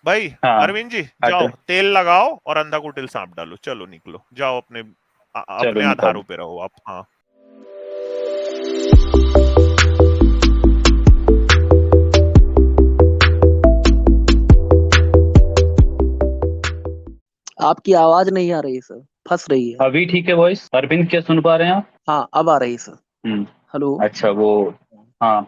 भाई हाँ। अरविंद जी, जाओ अटल। तेल लगाओ और अंधा कुटिल सांप डालो, चलो निकलो, जाओ अपने चलो अपने निकल। आधारों पे रहो आप। हाँ। आपकी आवाज नहीं आ रही सर, फंस रही है। अभी ठीक है वॉइस अरविंद, क्या सुन पा रहे हैं आप? हाँ, अब आ रही सर। हम्म। हेलो। अच्छा वो। हाँ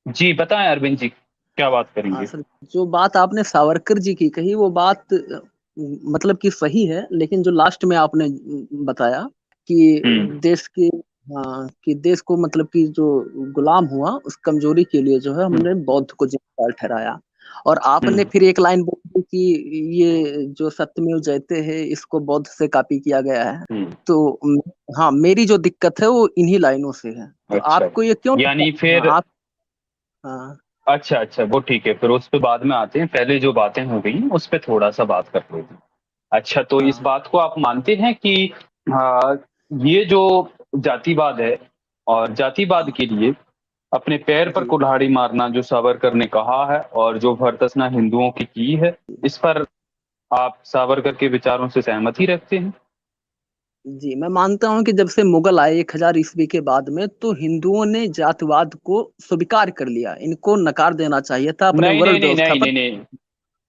जी, बताएं अरविंद जी, क्या बात हाँ करेंगे? सर, जो बात आपने सावरकर जी की कही वो बात मतलब कि सही है, लेकिन जो लास्ट में आपने बताया कि हम्म। देश के, हाँ, कि देश को मतलब कि जो गुलाम हुआ उस कमजोरी के लिए जो है हम्म। हमने बौद्ध को जिम्मेदार ठहराया। और आपने हम्म। फिर एक लाइन बोली कि ये जो सत्यमेव जयते है इसको बौद्ध से कॉपी किया गया है। हम्म। तो हाँ, मेरी जो दिक्कत है वो इन्हीं लाइनों से है। तो अच्छा, आपको ये क्यों यानी हाँ फिर आप, हाँ अच्छा अच्छा, वो ठीक है, फिर उस पे बाद में आते हैं, पहले जो बातें हो गई उस पे थोड़ा सा बात कर लेते हैं। अच्छा, तो इस हाँ बात को आप मानते हैं कि हाँ, ये जो जातिवाद है, और जातिवाद के लिए अपने पैर पर जी कुल्हाड़ी मारना जो सावरकर ने कहा है और जो भर्त्सना हिंदुओं की है, इस पर आप सावरकर के विचारों से सहमति रखते हैं? जी, मैं मानता हूँ कि जब से मुगल आए 1000 ईस्वी के बाद में तो हिंदुओं ने जातिवाद को स्वीकार कर लिया, इनको नकार देना चाहिए था अपने नहीं वर्ण नहीं नहीं व्यवस्था नहीं पर। नहीं नहीं,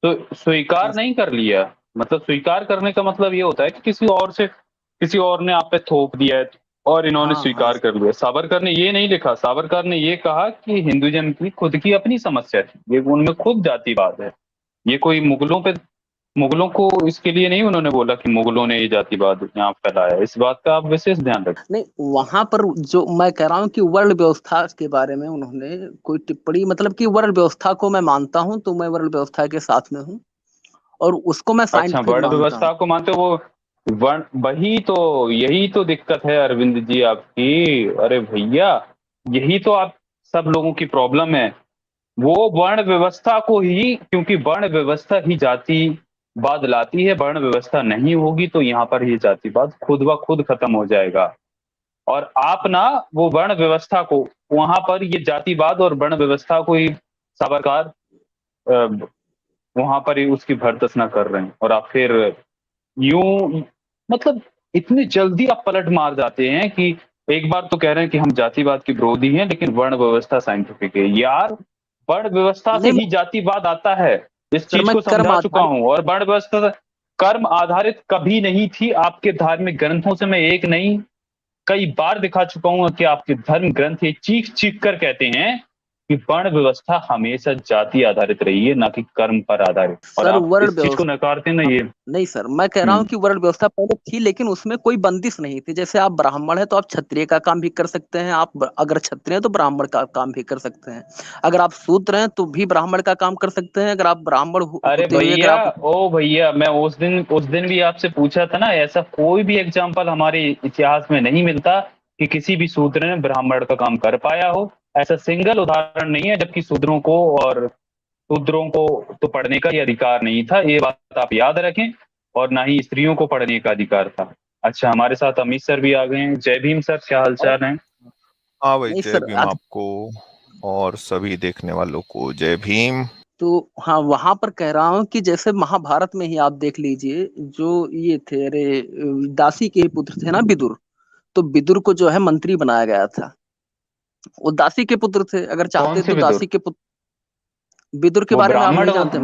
तो स्वीकार नहीं कर लिया। मतलब स्वीकार करने का मतलब ये होता है कि किसी और ने आप पे थोप दिया है और इन्होंने हाँ हाँ स्वीकार कर लिया। सावरकर ने ये नहीं लिखा, सावरकर ने ये कहा कि हिंदुइज्म की खुद की अपनी समस्या थी, ये उनमें खुद जातिवाद है। ये कोई मुगलों को इसके लिए नहीं उन्होंने बोला कि मुगलों ने ये जातिवाद यहाँ फैलाया। इस बात का आप विशेष ध्यान रखें। नहीं, वहां पर जो मैं कह रहा हूँ कि वर्ण व्यवस्था के बारे में उन्होंने कोई टिप्पणी, मतलब कि वर्ण व्यवस्था को मैं मानता हूँ तो मैं वर्ण व्यवस्था के साथ में हूँ और उसको मैं अच्छा, साइंटिफिक वर्ण मानता हूँ। व्यवस्था को मानते हो? वो वर्ण, वही तो, यही तो दिक्कत है अरविंद जी आपकी। अरे भैया, यही तो आप सब लोगों की प्रॉब्लम है। वो वर्ण व्यवस्था को ही, क्योंकि वर्ण व्यवस्था ही जातिवाद लाती है। वर्ण व्यवस्था नहीं होगी तो यहाँ पर ये जातिवाद खुद ब खुद खत्म हो जाएगा। और आप ना वो वर्ण व्यवस्था को, वहां पर ये जातिवाद और वर्ण व्यवस्था को ही सावरकार वहां पर ही उसकी भर्त्सना कर रहे हैं, और आप फिर यूं, मतलब इतनी जल्दी आप पलट मार जाते हैं कि एक बार तो कह रहे हैं कि हम जातिवाद के विरोधी हैं लेकिन वर्ण व्यवस्था साइंटिफिक है। यार, वर्ण व्यवस्था से नहीं ही जातिवाद आता है, इस सर, चीज मैं को कर्म समझा चुका आधारित, हूं। और वर्ण व्यवस्था कर्म आधारित कभी नहीं थी। आपके धार्मिक ग्रंथों से मैं एक नहीं, कई बार दिखा चुका हूं कि आपके धर्म ग्रंथ ये चीख चीख कर कहते हैं कि वर्ण व्यवस्था हमेशा जाति आधारित रही है, ना कि कर्म पर आधारित। और सर आप वर्ण इस चीज को व्यवस्था, नकारते हैं ना, ये। नहीं सर, मैं कह रहा हूँ हम्म। कि वर्ण व्यवस्था पहले थी लेकिन उसमें कोई बंदिश नहीं थी। जैसे आप ब्राह्मण हैं तो आप क्षत्रिय का काम भी कर सकते हैं, आप अगर क्षत्रिय हैं तो ब्राह्मण का काम भी कर सकते हैं। अगर आप शूद्र हैं तो भी ब्राह्मण का काम कर सकते हैं। अगर आप ब्राह्मण अरे होते हुए अगर भैया, आप, ओ भैया, मैं उस दिन भी आपसे पूछा था ना, ऐसा कोई भी एग्जाम्पल हमारे इतिहास में नहीं मिलता कि किसी भी शूद्र ने ब्राह्मण का काम कर पाया हो। ऐसा सिंगल उदाहरण नहीं है। जबकि शूद्रों को तो पढ़ने का ही अधिकार नहीं था, ये बात आप याद रखें। और ना ही स्त्रियों को पढ़ने का अधिकार था। अच्छा, हमारे साथ अमित सर भी आ गए हैं। जय भीम सर, क्या हालचाल है? हाँ भाई, नहीं जय सर भीम आज, आपको और सभी देखने वालों को जय भीम। तो हाँ वहां पर कह रहा हूँ कि जैसे महाभारत में ही आप देख लीजिए, जो ये थे, अरे दासी के पुत्र थे ना विदुर, तो विदुर को जो है मंत्री बनाया गया था। वो दासी के पुत्र थे, अगर कौन चाहते से तो विदुर? दासी के पुत्र, विदुर के वो बारे में आप ब्राह्मण नहीं जानते?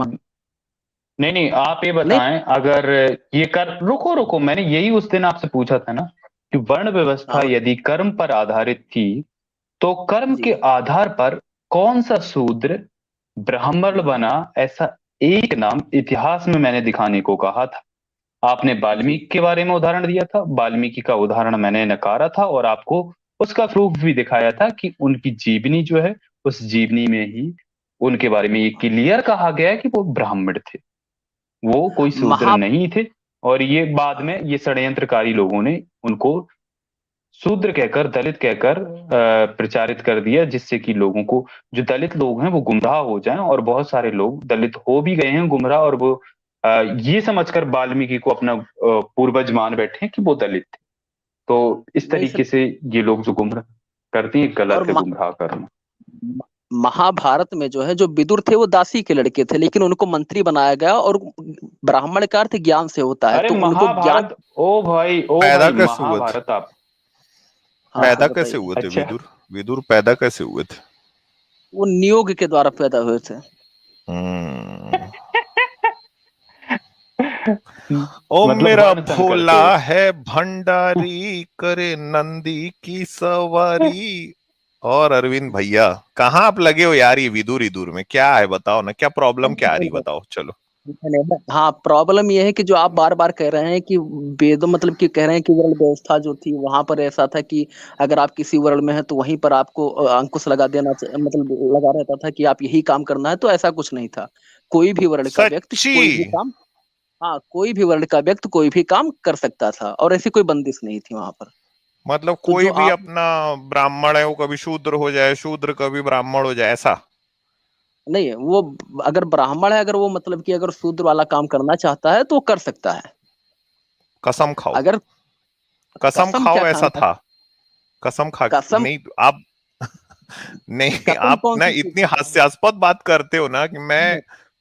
नहीं नहीं, आप ये नहीं, बताएं, अगर ये कर, रुको रुको, मैंने यही उस दिन आपसे पूछा था ना कि वर्ण व्यवस्था हाँ यदि कर्म पर आधारित थी तो कर्म जी, के आधार पर कौन सा शूद्र ब्राह्मण बना? ऐसा एक नाम इतिहास में मैंने दिखाने को कहा था। आपने जी, वाल्मीकि के बारे में उदाहरण दिया था, वाल्मीकि का उदाहरण मैंने नकारा था और आपको उसका प्रूफ भी दिखाया था कि उनकी जीवनी जो है, उस जीवनी में ही उनके बारे में ये क्लियर कहा गया है कि वो ब्राह्मण थे, वो कोई शूद्र महा, नहीं थे। और ये बाद में ये षड्यंत्रकारी लोगों ने उनको शूद्र कहकर, दलित कहकर प्रचारित कर दिया, जिससे कि लोगों को, जो दलित लोग हैं वो गुमराह हो जाएं। और बहुत सारे लोग दलित हो भी गए हैं गुमराह, और वो ये समझकर वाल्मीकि को अपना पूर्वज मान बैठे हैं कि वो दलित थे। तो इस नहीं सर, तरीके से ये लोग जो गुमराह करते हैं, और गलत है गुमराह करना। महाभारत में जो है जो विदुर थे वो दासी के लड़के थे, लेकिन उनको मंत्री बनाया गया, और ब्राह्मण का अर्थ ज्ञान से होता है, अरे तो उनको ज्ञान। महाभारत, ओ पैदा भाई कैसे हुए थे? महाभारत आप। हाँ हाँ पैदा कैसे बताइए। हुए थे अच्छा, विदुर? विदुर पैदा कैसे हुए थे? वो नियोग के द्वारा पैदा हुए थे। हम्म। ओ मतलब मेरा वर्ण संकर थे। भोला है भंडारी, करे नंदी की सवारी। और अरविंद भैया, कहाँ आप लगे हो यार ये विदुर इदुर में? क्या है बताओ ना, क्या प्रॉब्लम क्या आ रही बताओ चलो। हाँ, प्रॉब्लम ये है कि जो आप बार बार कह रहे हैं कि वेद, मतलब कि कह रहे हैं कि वर्ण व्यवस्था जो थी वहां पर ऐसा था कि अगर आप किसी वर्ण में हैं तो वहीं पर आपको अंकुश लगा देना मतलब लगा रहता था कि आप यही काम करना है, तो ऐसा कुछ नहीं था। कोई भी वर्ण का व्यक्ति सच्ची? कोई भी काम, हाँ, कोई भी वर्ण का व्यक्ति कोई भी काम कर सकता था, और ऐसी कोई बंदिश नहीं थी वहां पर। मतलब तो जो कोई भी आप, अपना ब्राह्मण है वो कभी शूद्र हो जाए, शूद्र कभी ब्राह्मण हो जाए, ऐसा? नहीं, वो अगर ब्राह्मण है, अगर वो मतलब कि अगर शूद्र वाला काम करना चाहता है तो वो कर सकता है। कसम खाओ, अगर कसम कसम क्या खाओ ऐसा खाना है? था? कसम खा कसम, नहीं आप नहीं, कसम आप कौन ना सी चीज इतनी है? हास्यास्पद बात करते हो ना कि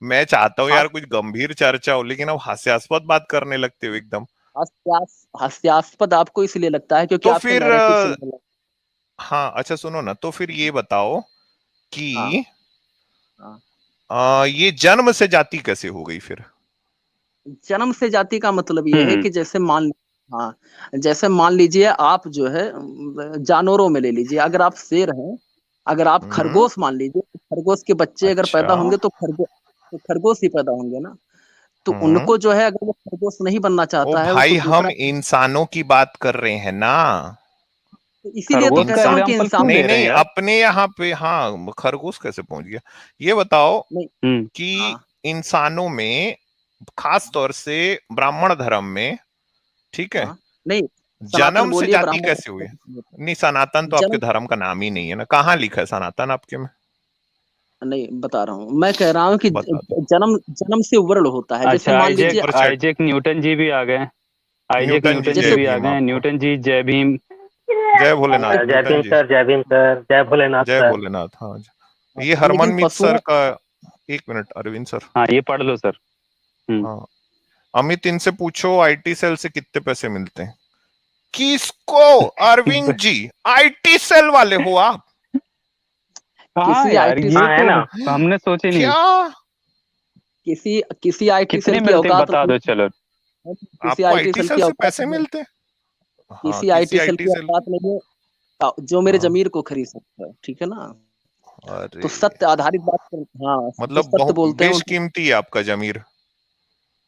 मैं चाहता हूँ यार हास- कुछ गंभीर चर्चा हो, लेकिन आप हास्यास्पद बात करने लगते हो एकदम। हास्यास्पद आपको इसलिए लगता है क्योंकि तो आपके फिर नैरेटिव से नहीं लगता। हाँ अच्छा सुनो ना, तो फिर ये बताओ हाँ कि हाँ। ये जन्म से जाति कैसे हो गई फिर? जन्म से जाति का मतलब ये है हम्म कि जैसे हाँ, जैसे मान लीजिए आप जो है जानवरों में ले लीजिए, अगर आप शेर हैं, अगर आप हम्म। खरगोश मान लीजिए, तो खरगोश के बच्चे अगर अच्छा। पैदा होंगे तो खरगोश ही पैदा होंगे ना। तो हम्म। उनको जो है, अगर वो खरगोश नहीं बनना ओ चाहता है, वो भाई, कोई हम दूसरा, इंसानों की बात कर रहे हैं ना। तो इसीलिए तो खरगोश का कहता हूँ इंसान, कि एग्जाम्पल इंसान। क्यों नहीं ले रहे नहीं, हैं यार? अपने यहाँ पे हाँ खरगोश कैसे पहुंच गया? ये बताओ नहीं। हम्म कि हाँ। इंसानों में, खास तौर से ब्राह्मण धर्म में, ठीक है, हाँ। नहीं, सनातन जन्म से बोलिए, जाति ब्राह्मण। कैसे हुई? नहीं, सनातन तो आपके जन्म, धर्म का नाम ही नहीं है ना, कहाँ लिखा है सनातन आपके में? नहीं बता रहा हूँ, मैं कह रहा हूँ कि बता दो। जन्म जन्म से वर्ण होता है, जैसे अच्छा, मान लीजिए। ऊपर चढ़। आइजैक न्यूटन जी भी आ गए। आइजैक न्यूटन जी, न्यूटन जी जय जैसे भी आ भीम गए। आपका। न्यूटन जी, जय भीम। जय भोलेनाथ जय न्यूटन भीम जी। सर, जय भीम सर, जय भोलेनाथ जय सर। भोलेनाथ, हाँ जी। ये लेकिन हरमनमीत सर पशुओं, का। एक मिनट अरविंद सर। हाँ, ये पढ़ लो सर। हाँ, अमित इनसे पूछो आईटी सेल से कितने पैसे मिलते हैं? किसको? अरविंद जी, आईटी सेल वाले हो आप? हाँ किसी यार, आईटी ये हाँ है तो ना। हमने सोचे नहीं। क्या? किसी किसी आईटी कितने सेल की मिलते हैं औकात बता नहीं दो चलो। है, किसी आपको आईटी आईटी सेल सेल की से औकात पैसे नहीं है, मिलते हैं? हाँ, किसी किसी आईटी सेल आईटी की सेल। औकात नहीं है जो मेरे हाँ। जमीर को खरीद सकता है, ठीक है ना। तो अरे, सत्य आधारित बात हाँ, जो मतलब सत्य बहुत बोलते हैं उनको, बेशकीमती है आपका जमीर।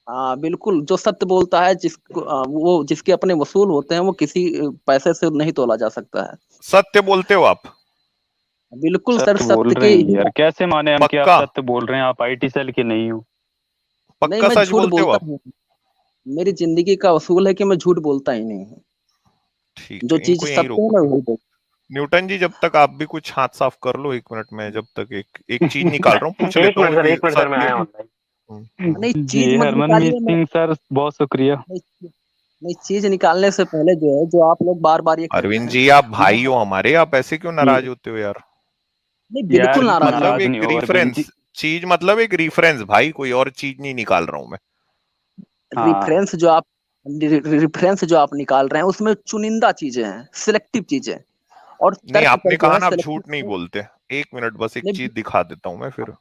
हाँ बिल्कुल, जो सत्य बोलता है, जिसको वो जिसके अपने वसूल होते हैं, वो किसी पैसे से नहीं तोला जा सकता है। सत्य बोलते हो आप? बिल्कुल सर, सत्य बोल सत्य रहे के हैं ही। यार, कैसे माने हम कि आप पक्का? सत्य बोल रहे हैं? आप आईटी सेल के नहीं हो। नहीं, पक्का मैं सच झूठ बोलते हो बोलता आप? हूँ, मेरी जिंदगी का उसूल है कि मैं झूठ बोलता ही नहीं हूँ। ठीक जो है, चीज इनको यहीं सत्य है रोको। मैं वही बोलता न्यूटन जी, जब तक आप भी कुछ हाथ साफ कर लो, 1 मिनट में जब तक एक एक चीज निकाल रहा हूँ, पूछ एक लेता मिनट हूँ सर, कि एक मिनट सर, मैं आया ऑनलाइन। हूँ। नहीं, चीज जी, मत हरमनमीत निकालिए। मैं सिंह सर, बहुत शुक्रिया। नहीं, नहीं, चीज निकालने से पहले जो है, जो आप लोग बार बार ये कहते अरविंद हैं जी, आप कि भाई हो हमारे, आप ऐसे क्यों ये नाराज होते हो यार? नहीं, यार, बिल्कुल नाराज नहीं। मतलब नाराज नहीं एक हो अरविंद जी। रिफरेंस चीज, मतलब एक रिफरेंस भाई, कोई और चीज नहीं निकाल रहा हूं मैं। हाँ रेफरेंस जो आप रेफरेंस जो आप निकाल रहे हैं उसमें चुनिंदा चीजें हैं, सिलेक्टिव चीजें, और नहीं, तर्क पर आपने जो कहा है ना आप सिलेक्टिव। झूठ नहीं बोलते। 1 मिनट बस, एक नहीं, चीज दिखा देता हूं मैं फिर।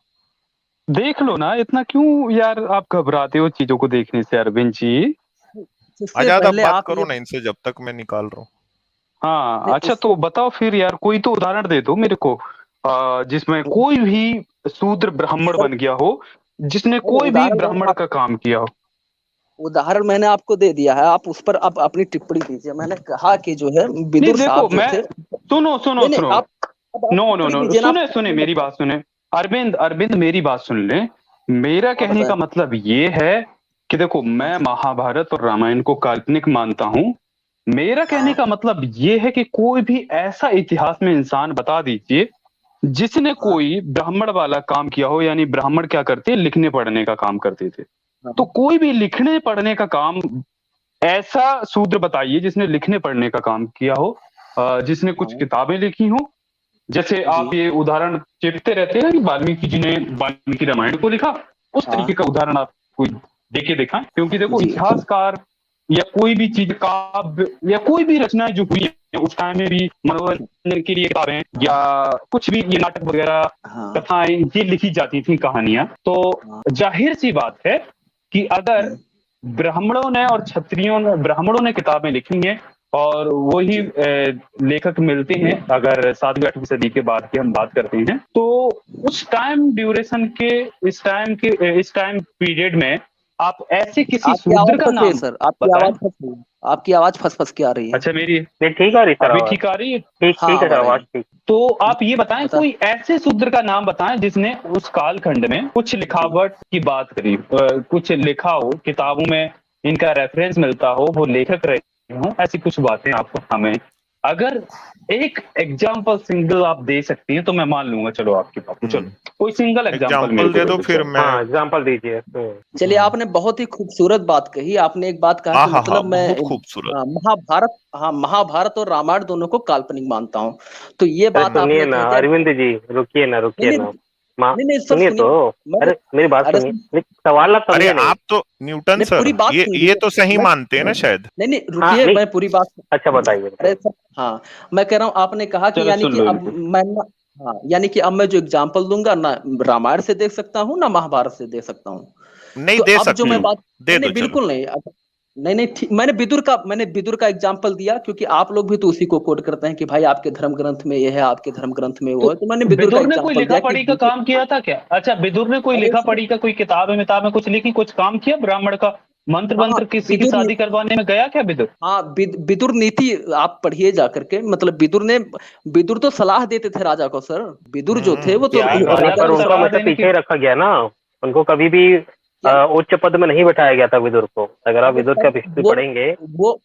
देख लो ना, इतना क्यों यार आप घबराते हो चीजों को देखने से अरविंद जी? उससे आजाद, आप पहले बात आप करो ये, ना इनसे जब तक मैं निकाल रहा हूँ। हाँ नहीं अच्छा, उससे, तो बताओ फिर यार, कोई तो उदाहरण दे दो मेरे को, जिसमें कोई भी शूद्र ब्राह्मण सर, बन गया हो, जिसने नहीं, कोई भी उदाहरण मैंने ब्राह्मण का काम किया हो। उदाहरण मैंने आपको दे दिया है, आप उस पर अब अपनी टिप्पणी दीजिए। मैंने कहा कि जो है नहीं विदुर देखो, साहब जो मैं, थे। सुनो सुनो नहीं नहीं, सुनो, आप अब आप नो नो टिप्पणी नो, दीजिए ना, आप सुने सुने मेरी बात सुने। अरविंद अरविंद, मेरी बात सुन ले। मेरा हाँ कहने बताएं। का मतलब ये है कि देखो, हाँ मैं महाभारत और रामायण को काल्पनिक मानता हूं। मेरा कहने हाँ का मतलब ये है कि कोई भी ऐसा इतिहास में इंसान बता दीजिए जिसने हाँ कोई ब्राह्मण वाला काम किया हो। यानी ब्राह्मण क्या करते, लिखने पढ़ने का काम करते थे। तो हाँ कोई भी लिखने पढ़ने का काम, ऐसा शूद्र बताइए जिसने लिखने पढ़ने का काम किया हो, जिसने कुछ हाँ किताबें लिखी हो, जैसे आप ये उदाहरण चिपते रहते हैं कि वाल्मीकि जी ने वाल्मीकि रामायण को लिखा, उस तरीके का उदाहरण आप कोई देके दिखाएं, क्योंकि देखो जी। इतिहासकार या कोई भी चीज, काव्य या कोई भी रचनाएं जो हुई है उस टाइम में भी, मनोरंजन के लिए किताबें या कुछ भी ये नाटक वगैरह, हाँ कथाएं ये लिखी जाती थी, कहानियां। तो जाहिर सी बात है कि अगर ब्राह्मणों ने और क्षत्रियों ने, ब्राह्मणों ने किताबें लिखी हैं और वही लेखक मिलते हैं, अगर 7वीं 8वीं सदी के बाद की हम बात करते हैं, तो उस टाइम ड्यूरेशन के, इस टाइम पीरियड में आप ऐसे किसी आपकी शूद्र आवाज का फंस रही है नाम सर, आपकी बताएं। आवाज फंस रही है, आपकी आवाज फंस फंस के आ रही है। अच्छा, मेरी नहीं ठीक आ रही सर अभी आवाज? ठीक आ रही है? ठीक हाँ ठीक है अब आ सर, रही आवाज है। ठीक। तो आप ये बताएं, बता कोई ऐसे शूद्र का नाम बताएं जिसने उस कालखंड में कुछ लिखावट की बात करी, कुछ लिखा हो, किताबों में इनका रेफरेंस मिलता हो, वो लेखक रहे हो, ऐसी कुछ बातें आपको हमें अगर एक एग्जाम्पल सिंगल आप दे सकती हैं तो मैं मान लूंगा, चलो आपकी बात। तो चलो कोई सिंगल एग्जाम्पल मेरे एग्जाम्पल को दे दो फिर मैं। हाँ एग्जाम्पल दीजिए। चलिए, आपने बहुत ही खूबसूरत बात कही। आपने एक बात कहा कि हाँ मतलब मैं बहुत खूबसूरत। महाभारत, हाँ महाभारत और रामायण दोनों को काल्पनिक मानता हूँ। तो ये अरे बात सुनिए आपने ना कह दिया। अरविंद जी, रुकिए ना रुकिए नहीं ना। नहीं माँ नहीं नहीं सर, सुनिए सुनिए। तो। मैंने अरे मेरी बात अरे सुनिए, नहीं, सवाल आप अरे समझे नहीं। आप तो न्यूटन नहीं, सर, पूरी बात ये सुन ये लीजिए। तो सही मैं मानते हैं ना शायद। नहीं नहीं हाँ रुकिए, नहीं, मैं पूरी बात। अच्छा बताइए अरे बताइए। सर, हाँ मैं कह रहा हूँ, आपने कहा कि चलो यानी सुन कि लो अब इनको। मैं हाँ यानी कि अब मैं जो एग्जाम्पल दूंगा ना, रामायण से देख सकता हूँ ना महाभारत से देख सकता हूँ। नहीं तो दे अब जो सकते मैं हो, बात, दे नहीं दो नहीं चलो। बिल्कुल नहीं नहीं नहीं ठीक, मैंने विदुर का एग्जाम्पल दिया, क्योंकि आप लोग भी तो उसी को कोट करते हैं कि भाई आपके धर्म ग्रंथ में ये है, आपके धर्म ग्रंथ में वो तो है, तो मैंने विदुर का विदुर ने कोई एग्जाम्पल लिखा दिया कि पढ़ी का काम किया था क्या? अच्छा, विदुर ने कोई अरे लिखा सर, पढ़ी का, कोई किताब है मिताब में कुछ लिखी, कुछ काम किया ब्राह्मण का? मंत्र हाँ मंत्र किसी की विदुर, शादी करवाने में गया क्या विदुर? हाँ विदुर नीति आप पढ़िए जा करके, मतलब विदुर तो सलाह देते थे राजा को सर। विदुर जो थे वो तो यार पर, राजा राजा पर को को उनको सलाह हमेशा देने की, पीछे रखा गया ना। उनको कभी भी क्या उच्च पद में नहीं बैठाया गया था विदुर को। अगर आप अरे विदुर सर, का हिस्ट्री वो पढ़ेंगे। वो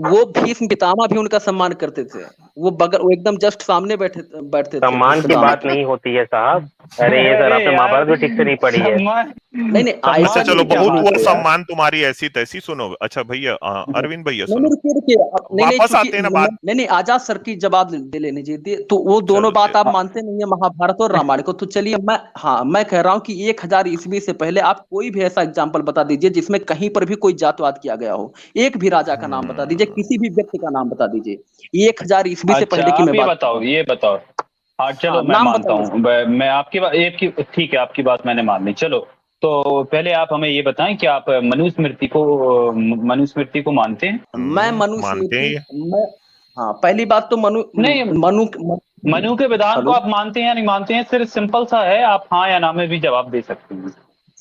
वो भीष्म पितामह भी उनका सम्मान करते थे। वो एकदम जस्ट सामने बैठते थे सम्मान भीष्म की पितामह बात के। नहीं होती है साहब। अरे ये सर, अरे आपने यार महाभारत भी ठीक से नहीं पढ़ी है। सम्मान, नहीं नहीं अच्छा ऐसा सम्मान चलो, की नहीं, क्या बहुत बात हुआ है यार? सम्मान तुम्हारी ऐसी तैसी। सुनो अच्छा भैया, अरविंद भैया नहीं नहीं सुनो, रुकिए रुकिए नहीं नहीं, वापस चूंकि आते हैं ना नहीं बात। नहीं आजाद सर की जवाब दे लेने दीजिए। तो वो दोनों चलो बात दे आप दो। मानते नहीं है महाभारत और रामायण को, तो चलिए मैं कह रहा हूँ कि 1000 ईस्वी से पहले आप कोई भी ऐसा एग्जाम्पल बता दीजिए जिसमें कहीं पर भी कोई जातवाद किया गया हो। एक भी राजा का नाम बता दीजिए, किसी भी व्यक्ति का नाम बता दीजिए 1000 ईस्वी से अच्छा पहले की आप मैं बात कर रहा हूँ। ये बताओ। हाँ चलो हाँ मैं नाम मानता बताइए हूँ, सर। मैं आपकी बात एक की, ठीक है आपकी बात मैंने मान ली। चलो तो पहले आप हमें ये बताएं कि आप मनुस्मृति को मानते हैं? मैं मानते हैं मनुस्मृति, ये। मैं हाँ पहली बात तो नहीं, मनु मनु के विधान को हेलो आप मानते हैं या नहीं मानते हैं? सिर्फ सिंपल सा है, आप हाँ या ना में भी जवाब दे सकते हैं।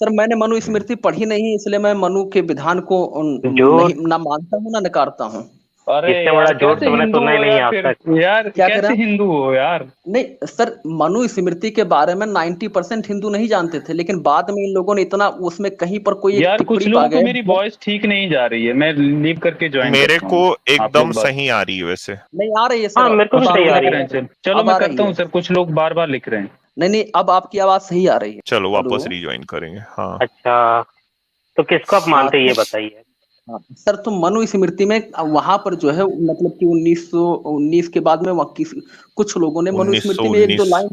सर, मैंने मनुस्मृति पढ़ी नहीं, इसलिए मैं मनु के विधान को नहीं झूठ। ना मानता हूँ ना नकारता हूँ। अरे इससे यार बड़ा झूठ कैसे तो मैंने हिंदू सुना ही हो नहीं यार आज फिर? तक। यार क्या कह रहे कैसे हैं? हिंदू हो यार? नहीं सर, मनुस्मृति के बारे में 90% हिंदू नहीं जानते थे, लेकिन बाद में इन लोगों ने इतना उसमें कहीं पर कोई एक यार कुछ टिप्पणी पा लोगों को गए। मेरी वॉइस ठीक नहीं जा रही है, मैं लीव करके ज्वाइन मेरे करता को हूँ। आप एकदम लोग बात, सही आ रही है वैसे। नहीं आ रही है सर, हाँ मेरे को भी अब कुछ सही लोग आ आपकी रही लिख आवाज रहे है। हैं, चलो अब मैं आ रही करता हूँ है। सर, कुछ लोग बार बार लिख रहे हैं। नहीं नहीं, अब आपकी आवाज सही आ रही है। चलो हेलो। वापस रिज्वाइन करेंगे। हाँ अच्छा, तो किसको आप हाँ मानते हैं ये तो बताइए। हाँ, सर तो मनुस्मृति में वहां पर जो है मतलब कि 1919 के बाद में कुछ लोगों ने मनुस्मृति में एक दो 1919। लाइन,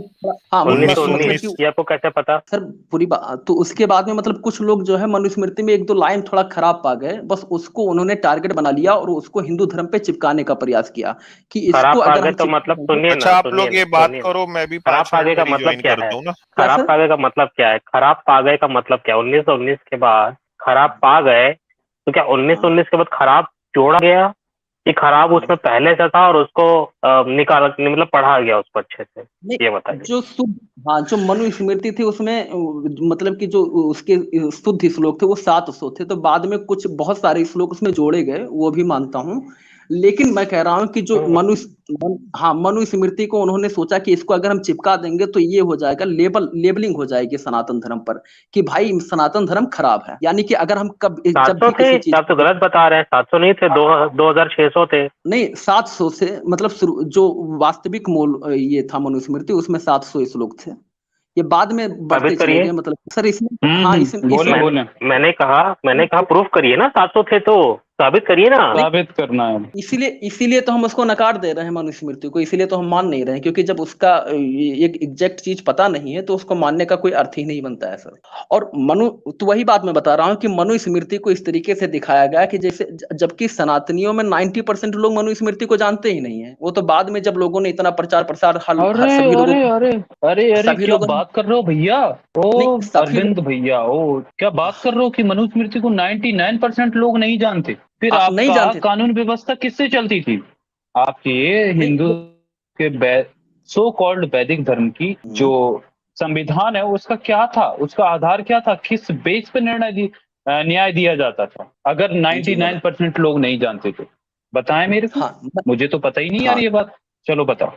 हाँ उन्नीस सौ मतलब उन्नीस कि 1919। ये आपको कैसे पता? सर पूरी बात तो उसके बाद में मतलब कुछ लोग जो है मनुस्मृति में एक दो लाइन थोड़ा खराब पा गए, बस उसको उन्होंने टारगेट बना लिया और उसको हिंदू धर्म पे चिपकाने का प्रयास किया कि इसको खराब अगर कागज हम तो चिपका मतलब देंगे। सुनिए अच्छा ना आप सुनिए लोग ना ये बात सुनिए ना। करो, मैं भी खराब 5 मिनट कागज में का मतलब रिज्वाइन क्या है? करता हूँ ना। क्या खराब सर? कागज का मतलब क्या है? खराब पा गए का मतलब क्या है? 1919 के बाद खराब पा गए तो क्या हाँ 1919 के बाद खराब जोड़ा गया कि खराब हाँ उसमें पहले से था और उसको निकाला, मतलब पढ़ा गया उसको अच्छे से? ये नहीं, बताइए। जो शुद्ध, हाँ जो मनुस्मृति थी उसमें मतलब कि जो उसके शुद्ध श्लोक थे वो 700 थे, तो बाद में कुछ बहुत सारे श्लोक उसमें जोड़े गए, वो भी मानता हूँ। लेकिन मैं कह रहा हूँ कि जो हाँ मनुस्मृति को उन्होंने सोचा कि इसको अगर हम चिपका देंगे तो ये हो जाएगा लेबलिंग हो जाएगी सनातन धर्म पर कि भाई सनातन धर्म खराब है, यानी कि अगर हम जब 700 भी थे? किसी चीज आप तो गलत बता रहे हैं। 700 नहीं थे, 2600 थे। नहीं 700 से मतलब जो वास्तविक मूल ये था मनुस्मृति उसमें 700 श्लोक थे, ये बाद में बढ़ते साबित चले करिए। गए मतलब सर इसमें, हाँ बोले इसमें बोले। मैंने कहा प्रूफ करिए ना। 700 थे तो साबित करिए ना। साबित करना है। इसीलिए तो हम उसको नकार दे रहे हैं मनुस्मृति को, इसीलिए तो हम मान नहीं रहे हैं, क्योंकि जब उसका एक एग्जैक्ट चीज पता नहीं है तो उसको मानने का कोई अर्थ ही नहीं बनता है सर। और तो वही बात मैं बता रहा हूँ कि मनुस्मृति को इस तरीके से दिखाया गया कि जैसे, जबकि सनातनियों में 90% लोग मनुस्मृति को जानते ही नहीं है। वो तो बाद में जब लोगों ने इतना प्रचार प्रसार अरे सभी लोगों अरे अरे अरे अरे सभी क्या लोगों बात कर रहे हो भैया। ओ नहीं सभी अरविंद भैया, ओ क्या बात कर रहे हो कि मनुस्मृति को 99% लोग नहीं जानते। फिर नहीं आपका जानते कानून व्यवस्था किससे चलती थी? आपके नहीं हिंदू के सो कॉल्ड वैदिक धर्म की जो संविधान है उसका क्या था, उसका आधार क्या था, किस बेस पे न्याय दिया जाता था अगर 99% लोग नहीं जानते थे? बताएं मेरे को। हाँ मुझे तो पता ही नहीं यार हाँ ये बात। चलो बताओ।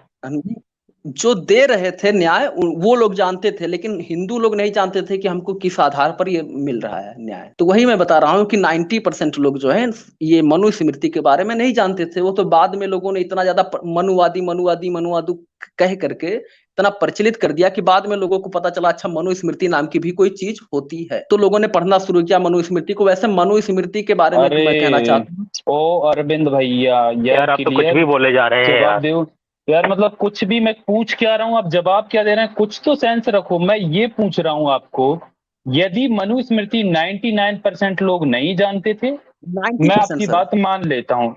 जो दे रहे थे न्याय वो लोग जानते थे, लेकिन हिंदू लोग नहीं जानते थे कि हमको किस आधार पर ये मिल रहा है न्याय। तो वही मैं बता रहा हूँ कि 90% लोग जो है ये मनुस्मृति के बारे में नहीं जानते थे। वो तो बाद में लोगों ने इतना ज्यादा मनुवादी मनुवादी मनुवादु कह करके इतना प्रचलित कर दिया कि बाद में लोगों को पता चला अच्छा मनुस्मृति नाम की भी कोई चीज होती है, तो लोगों ने पढ़ना शुरू किया मनुस्मृति को। वैसे मनुस्मृति के बारे में मैं कहना अरे चाहता हूँ, ओ अरविंद भैया यार आप तो कुछ क्लियर भी बोले जा रहे हैं जवाब यार। दो यार। मतलब कुछ भी मैं पूछ क्या रहा हूँ, आप जवाब क्या दे रहे हैं? कुछ तो सेंस रखो। मैं ये पूछ रहा हूँ आपको, यदि मनुस्मृति 99% लोग नहीं जानते थे, मैं 90% आपकी सर। बात मान लेता हूँ।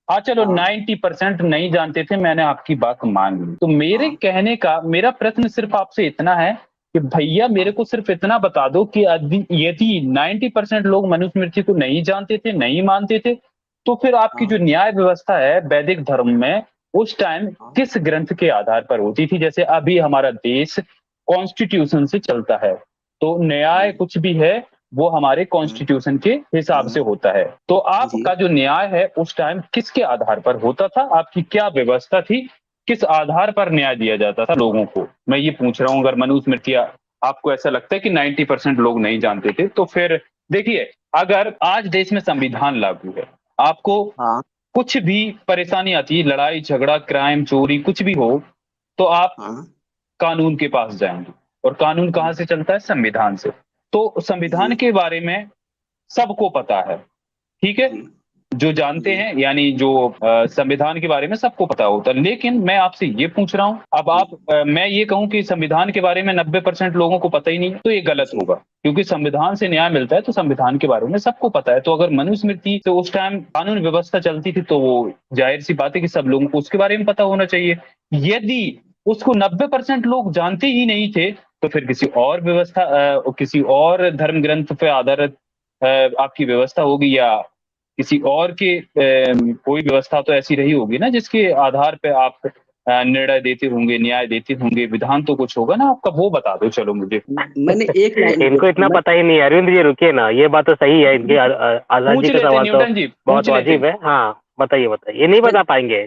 हाँ चलो हाँ 90% नहीं जानते थे, मैंने आपकी बात मान ली। तो मेरे हाँ कहने का मेरा प्रश्न सिर्फ आपसे इतना है कि भैया मेरे को सिर्फ इतना बता दो कि यदि 90% लोग मनुस्मृति को नहीं जानते थे, नहीं मानते थे, तो फिर आपकी जो हाँ न्याय व्यवस्था है वैदिक धर्म में उस टाइम हाँ किस ग्रंथ के आधार पर होती थी? जैसे अभी हमारा देश कॉन्स्टिट्यूशन से चलता है, तो न्याय कुछ भी है वो हमारे कॉन्स्टिट्यूशन के हिसाब से होता है। तो जी आपका जो न्याय है उस टाइम किसके आधार पर होता था? आपकी क्या व्यवस्था थी? किस आधार पर न्याय दिया जाता था लोगों को? मैं ये पूछ रहा हूँ। अगर मनुस्मृति आपको ऐसा लगता है कि 90% लोग नहीं जानते थे, तो फिर देखिए, अगर आज देश में संविधान लागू है, आपको हाँ कुछ भी परेशानी आती है, लड़ाई झगड़ा क्राइम चोरी कुछ भी हो, तो आप हाँ कानून के पास जाएंगे। और कानून कहाँ से चलता है? संविधान से। तो संविधान जी के बारे में सबको पता है, ठीक है? जी जो जानते जी हैं, यानी जो संविधान के बारे में सबको पता होता है। लेकिन मैं आपसे ये पूछ रहा हूं, अब मैं ये कहूं कि संविधान के बारे में 90% लोगों को पता ही नहीं है, तो ये गलत जी होगा, क्योंकि संविधान से न्याय मिलता है तो संविधान के बारे में सबको पता है। तो अगर मनुस्मृति से उस टाइम कानून व्यवस्था चलती थी, तो वो जाहिर सी बात है कि सब लोगों को उसके बारे में पता होना चाहिए। यदि उसको 90% लोग जानते ही नहीं थे, तो फिर किसी और व्यवस्था किसी और धर्म ग्रंथ पे आधारित आपकी व्यवस्था होगी, या किसी और के कोई व्यवस्था तो ऐसी रही होगी ना जिसके आधार पे आप निर्णय देते होंगे, न्याय देते होंगे। विधान तो कुछ होगा ना आपका, वो बता दो चलो मुझे। मैंने एक लाइन इनको इतना पता ही नहीं है। अरविंद जी रुकिए ना, ये बात तो सही है इनकी। आजाद पूछ जी का लेते सवाल तो न्यूटन जी, बहुत पूछ लेते। वाजिब है। हाँ बताइए बताइए, ये नहीं बता पाएंगे।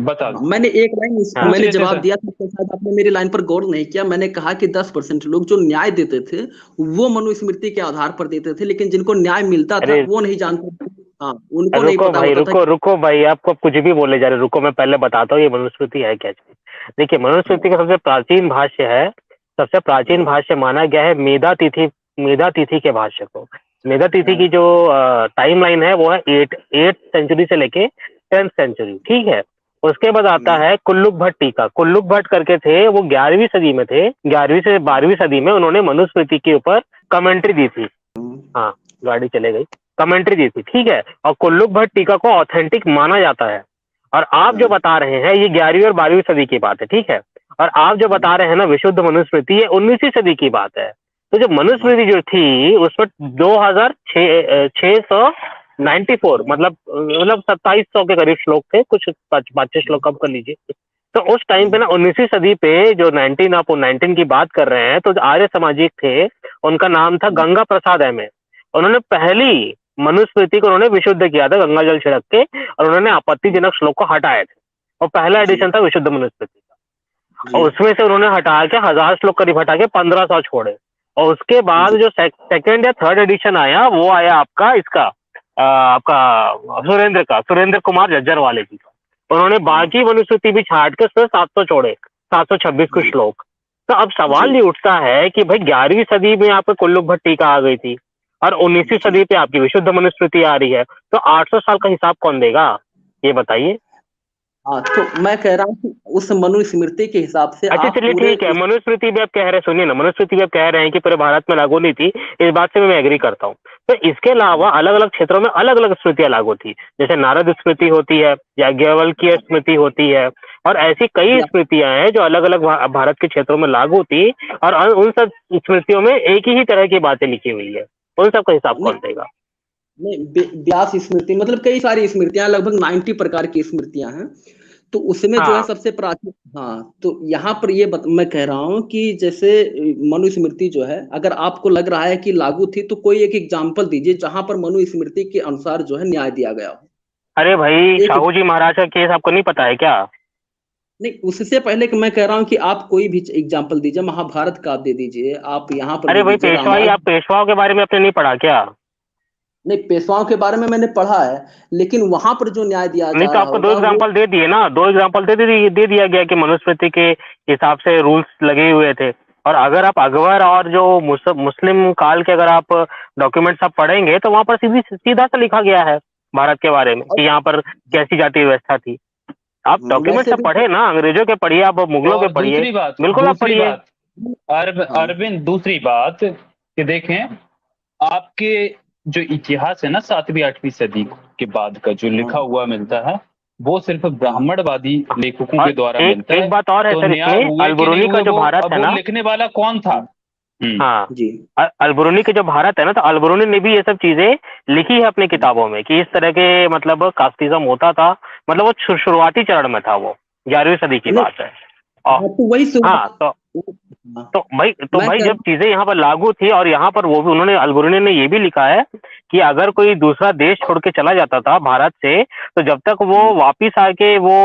बता दो। मैंने एक लाइन हाँ पूछ मैंने लेते जवाब सर। दिया था, तो शायद आपने मेरी लाइन पर गौर नहीं किया। मैंने कहा कि 10% लोग जो न्याय देते थे वो मनुस्मृति के आधार पर देते थे, लेकिन जिनको न्याय मिलता था अरे वो नहीं जानते थे। हाँ उनको नहीं रुको पता भाई, होता था रुको रुको भाई, आपको कुछ भी बोले जा रहे। रुको, मैं पहले बताता हूँ ये मनुस्मृति है क्या चीज। देखिए, मनुस्मृति का सबसे प्राचीन भाष्य है, सबसे प्राचीन भाष्य माना गया है मेधा तिथि के भाष्य को। मेधा तिथि की जो टाइम लाइन है वो है 8th सेंचुरी से लेके 10th सेंचुरी, ठीक है। उसके बाद आता है कुल्लुक भट्ट टीका। कुल्लुक भट्ट करके थे, वो 11वीं सदी में थे। 11वीं से 12वीं सदी में उन्होंने मनुस्मृति के ऊपर कमेंट्री दी थी। हाँ, गाड़ी चले गई। कमेंट्री दी थी, ठीक है। और कुल्लुक भट्ट टीका को ऑथेंटिक माना जाता है। और आप जो बता रहे हैं ये 11वीं और 12वीं सदी की बात है, ठीक है। और आप जो बता रहे हैं ना विशुद्ध मनुस्मृति, ये 19वीं सदी की बात है। तो जो मनुस्मृति जो थी उसमें 2694 मतलब 2700 के करीब श्लोक थे, कुछ 5 श्लोक कम कर लीजिए। तो उस टाइम पे ना 19वीं सदी पे जो 19 की बात कर रहे हैं, तो जो आर्य सामाजिक थे उनका नाम था गंगा प्रसाद एम.ए। उन्होंने पहली मनुस्मृति को उन्होंने विशुद्ध किया था गंगा जल छिड़क के, और उन्होंने आपत्तिजनक श्लोक को हटाए थे। और पहला एडिशन था विशुद्ध मनुस्मृति का। और उसमें से उन्होंने हटा के 1000 श्लोक करीब हटा के 1500 छोड़े। और उसके बाद जो सेकंड या थर्ड एडिशन आया वो आया आपका इसका आपका सुरेंद्र कुमार झज्जरवाले जी का। उन्होंने बाकी मनुस्मृति भी छाट के उसमें 700 छोड़े, 726 कुछ श्लोक। तो अब सवाल ये उठता है कि भाई 11वीं सदी में आपको कुल्लुक भट्ट टीका आ गई थी, और 19वीं सदी पे आपकी विशुद्ध मनुस्मृति आ रही है, तो 800 साल का हिसाब कौन देगा, ये बताइए। हाँ, तो मैं कह रहा हूँ कि उस मनुस्मृति के हिसाब से अच्छा आप चलिए पूरे ठीक है, मनुस्मृति भी आप कह रहे हैं, सुनिए ना, मनुस्मृति भी आप कह रहे हैं कि पूरे भारत में लागू नहीं थी, इस बात से मैं एग्री करता हूँ। तो इसके अलावा अलग अलग क्षेत्रों में अलग अलग स्मृतियां लागू थी, जैसे नारद स्मृति होती है, याज्ञवल्क्य स्मृति होती है, और ऐसी कई स्मृतियां हैं जो अलग अलग भारत के क्षेत्रों में लागू थी, और उन सब स्मृतियों में एक ही तरह की बातें लिखी हुई है, उन सब का हिसाब कौन देगा? नहीं, व्यास स्मृति मतलब कई सारी स्मृतियां, लगभग 90 प्रकार की स्मृतियां हैं, तो उसमें जो है हाँ सबसे प्राचीन। हाँ, तो यहाँ पर मैं कह रहा हूँ कि जैसे मनुस्मृति जो है, अगर आपको लग रहा है कि लागू थी, तो कोई एक एग्जाम्पल दीजिए जहां पर मनुस्मृति के अनुसार जो है न्याय दिया गया हो। अरे भाई, एक, शाहू जी महाराज का केस आपको नहीं पता है क्या? नहीं, उससे पहले कि मैं कह रहा हूँ कि आप कोई भी एग्जाम्पल दीजिए, महाभारत का आप दे दीजिए, आप यहाँ पर अरे दे भाई दीजिए पेशवाई, रामायण। आप पेशवाओं के बारे में आपने नहीं पढ़ा क्या? नहीं, पेशवाओं के बारे में मैंने पढ़ा है, लेकिन वहां पर जो न्याय दिया नहीं जा तो रहा आपको दो होगा वो। एग्जांपल दे दिए ना, दो एग्जांपल दे दिया गया कि मनुस्मृति के हिसाब से रूल्स लगे हुए थे। और अगर आप अकबर और जो मुस्लिम काल के अगर आप डॉक्यूमेंट्स आप पढ़ेंगे, तो वहां पर सीधा सा लिखा गया है भारत के बारे में कि यहाँ पर कैसी जाति व्यवस्था थी। आप डॉक्यूमेंट्स वैसे आप भी पढ़े ना, अंग्रेजों के पढ़िए, आप मुगलों के और पढ़िए, दूसरी बात, बिल्कुल आप पढ़िए। हाँ, अरविंद, दूसरी बात कि देखें, आपके जो इतिहास है ना 7वीं 8वीं सदी के बाद का जो लिखा हाँ, हुआ मिलता है, वो सिर्फ हाँ, ब्राह्मणवादी लेखकों और के द्वारा एक मिलता एक है। बात और है तो सर, न्याय इसमें हुए कि नहीं अलबरूनी का हुए, जो वो भारत अब है वो ना, लिखने वाला कौन था? हाँ, जी, अलबरूनी के जो भारत है ना, तो अलबरूनी ने भी ये सब चीजें लिखी है अपनी किताबों में कि इस तरह के मतलब कास्टिज्म होता था, मतलब वो शुरुआती चरण में था, वो 11वीं सदी की नहीं, बात है। और हाँ, तो वही हाँ हाँ, तो मैं भाई कह जब चीजें यहाँ पर लागू थी, और यहाँ पर वो भी उन्होंने, अलबरूनी ने ये भी लिखा है कि अगर कोई दूसरा देश छोड़ के चला जाता था भारत से, तो जब तक वो वापिस आके वो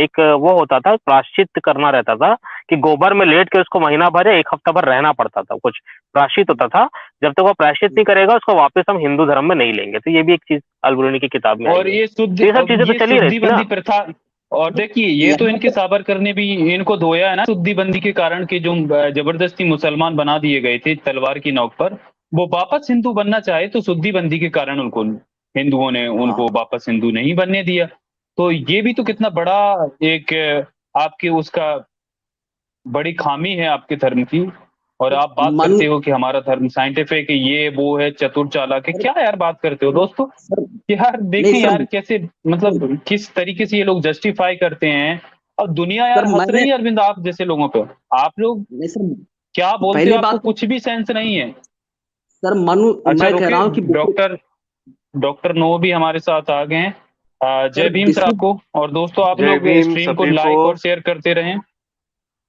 एक वो होता था, प्रायश्चित करना रहता था कि गोबर में लेट के उसको महीना भर या 1 हफ्ता भर रहना पड़ता था, कुछ प्रायश्चित होता था। जब तक वो प्रायश्चित नहीं करेगा, उसको वापस हम हिंदू धर्म में नहीं लेंगे। तो ये भी एक चीज अलबरूनी की किताब में आई और है। ये तो ये सब चीजें तो ये चली रही शुद्धि थी ना। बंदी प्रथा, और देखिए ये तो यहाँ इनके पर सावरकर ने भी इनको धोया है ना, शुद्धि बंदी के कारण के जो जबरदस्ती मुसलमान बना दिए गए थे तलवार की नोक पर, वो वापस हिंदू बनना चाहे तो शुद्धि बंदी के कारण उनको, हिंदुओं ने हाँ, उनको वापस हिंदू नहीं बनने दिया। तो ये भी तो कितना बड़ा एक आपके उसका बड़ी खामी है आपके धर्म की। और आप बात मनु करते हो कि हमारा धर्म साइंटिफिक है, ये वो है, चतुर चालाक है, सर, क्या यार बात करते हो दोस्तों? सर, यार नहीं देखें सर, यार कैसे, मतलब किस तरीके से ये लोग जस्टिफाई करते हैं, और दुनिया सर यार हंस मैंने रही है अरविंद आप जैसे लोगों पे। आप लोग नहीं सर, क्या बोलते हो, पहली आपको बात तो कुछ भी सेंस नहीं है। सर अच्छा मैं कह रहा रुके, हूँ कि डॉक्टर डॉक्टर नो भी हमारे साथ आ गए हैं। सर जय भीम सर विष्णु, आपको। और दोस्तों आप जय लोग भीम स्ट्रीम को सभी को। लाइक और शेयर करते रहें।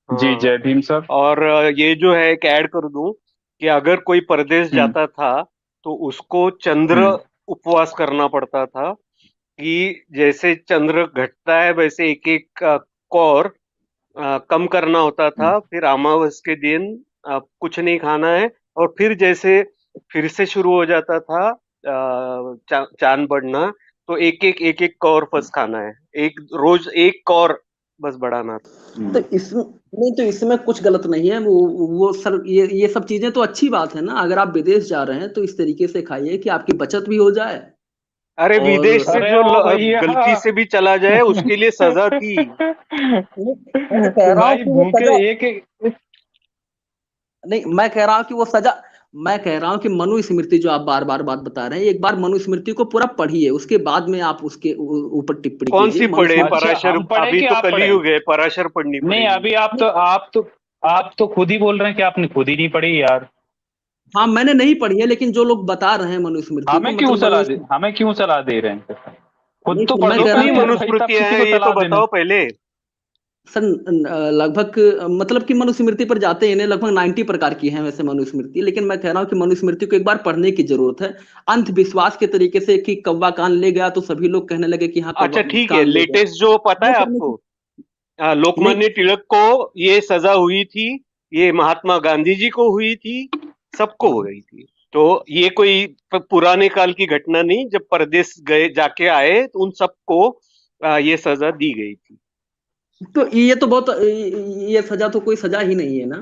जी हाँ, जय भीम सर। और ये जो है एक ऐड कर दूं कि अगर कोई परदेश हम्म जाता था तो उसको चंद्र हम्म उपवास करना पड़ता था, कि जैसे चंद्र घटता है वैसे एक एक कौर कम करना होता हम्म। था। फिर अमावस के दिन कुछ नहीं खाना है, और फिर जैसे फिर से शुरू हो जाता था चांद बढ़ना, तो एक एक कौर बस खाना है, एक रोज एक कौर बस बढ़ाना। तो इसमें नहीं, तो इसमें कुछ गलत नहीं है, वो सर ये सब चीजें तो अच्छी बात है ना, अगर आप विदेश जा रहे हैं तो इस तरीके से खाइए कि आपकी बचत भी हो जाए। अरे और विदेश से अरे जो ओ भैया गलती से भी चला जाए उसके लिए सजा थी। मैं कह रहा हूँ भाई कि वो भूखे सजा एक एक। नहीं, मैं कह रहा हूँ कि वो सजा, मैं कह रहा हूँ कि मनुस्मृति जो आप बार बार बात बता रहे हैं, एक बार मनुस्मृति को पूरा पढ़िए, उसके बाद में आप उसके ऊपर टिप्पणी कौन कीजिए। सी पढ़े? मनुस्मृति अच्छा पराशर, हम पढ़े अभी कि तो आप पढ़े? कलयुग है, पराशर पढ़नी नहीं पड़ेगी। अभी आप तो खुद ही बोल रहे हैं कि आपने खुद ही नहीं पढ़ी यार। हाँ, मैंने नहीं पढ़ी है, लेकिन जो लोग बता रहे हैं मनुस्मृति को, मतलब मनुस्मृति हमें क्यों सलाह दे रहे हैं? खुद नहीं तो सर, पढ़ मैं लो कह रहा कितनी हूँ पहले कि यार भाई, तब मनुस्मृतियां किसी हैं को ये तो सलाह देना। बताओ पहले। सर लगभग मतलब कि मनुस्मृति पर जाते ही नहीं, लगभग 90 प्रकार की है वैसे मनुस्मृति, लेकिन मैं कह रहा हूँ कि मनुस्मृति को एक बार पढ़ने की जरूरत है। अंधविश्वास के तरीके से कि कौवा कान ले गया तो सभी लोग कहने लगे कि हाँ कौवा अच्छा ठीक है, कान ले गया, लेटेस्ट जो पता वो है करने आपको, की नहीं। लोकमान्य तिलक को ये सजा हुई थी, ये महात्मा गांधी जी को हुई थी, सबको हो गई थी। तो ये कोई पुराने काल की घटना नहीं, जब परदेश गए जाके आए तो उन सबको ये सजा दी गई थी। तो ये तो बहुत, ये सजा तो कोई सजा ही नहीं है ना,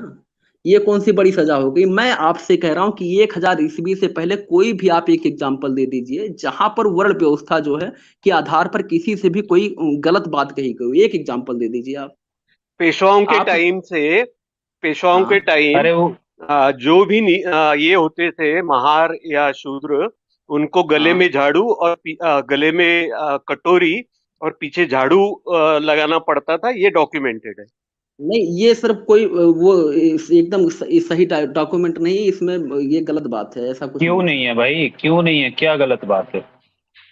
ये कौन सी बड़ी सजा हो गई? मैं आपसे कह रहा हूं कि 1000 ईस्वी से पहले कोई भी आप एक एग्जाम्पल दे दीजिए जहां पर वर्ण व्यवस्था जो है के आधार पर किसी से भी कोई गलत बात कही गई, एक एग्जाम्पल दे दीजिए आप। पेशवाओं के आप टाइम से, पेशवाओं के हाँ टाइम अरे वो जो भी ये होते थे महार या शूद्र, उनको गले हाँ में झाड़ू और गले में कटोरी और पीछे झाड़ू लगाना पड़ता था, ये डॉक्यूमेंटेड है। नहीं, ये सिर्फ कोई एकदम सही डॉक्यूमेंट नहीं है इसमें, ये गलत बात है, ऐसा कुछ क्यों नहीं है। नहीं है भाई, क्यों नहीं है, क्या गलत बात है?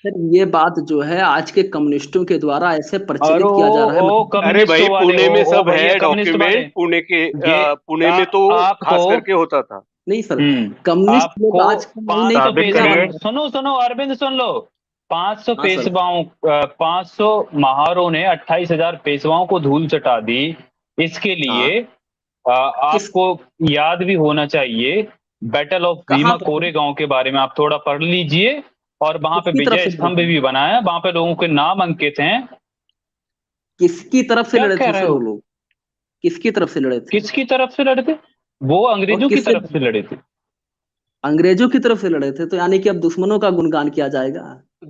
सर ये बात जो है आज के कम्युनिस्टों के द्वारा ऐसे और प्रचलित किया जा रहा है, ओ अरे भाई, कम्युनिस्टों वाले, पुणे में ओ सब भैया है कम्युनिस्ट वाले, डॉक्यूमेंट, ये पुणे में तो आपको, खास करके होता था। नहीं सर, कम्युनिस्ट लोग आपको आज का नहीं 500 तो साबित पहले करिए। वाले। सुनो सुनो अरविंद सुन लो। 500 हाँ सर। पेशवाओं 500 महारों ने 28,000 पेशवाओं को धूल चटा दी। इसके हाँ लिए किस आपको याद भी होना चाहिए, बैटल ऑफ कहाँ भीमा पर सर? कोरेगांव के बारे में आप थोड़ा पढ़ लीजिए। और वहां पे किसकी तरफ विजय से लड़े स्तंभ थे? भी बनाया, वहां पे लोगों के नाम अंकित हैं। किसकी तरफ से क्या लड़े कह थे रहे सर वो हो? लोग? किसकी तरफ से लड़े थे? किसकी तरफ से लड़े थे? वो और अंग्रेजों की किससे? तरफ से लड़े थे। अंग्रेजों की तरफ से लड़े थे, तो यानी कि अब दुश्मनों का गुणगान किया जाएगा।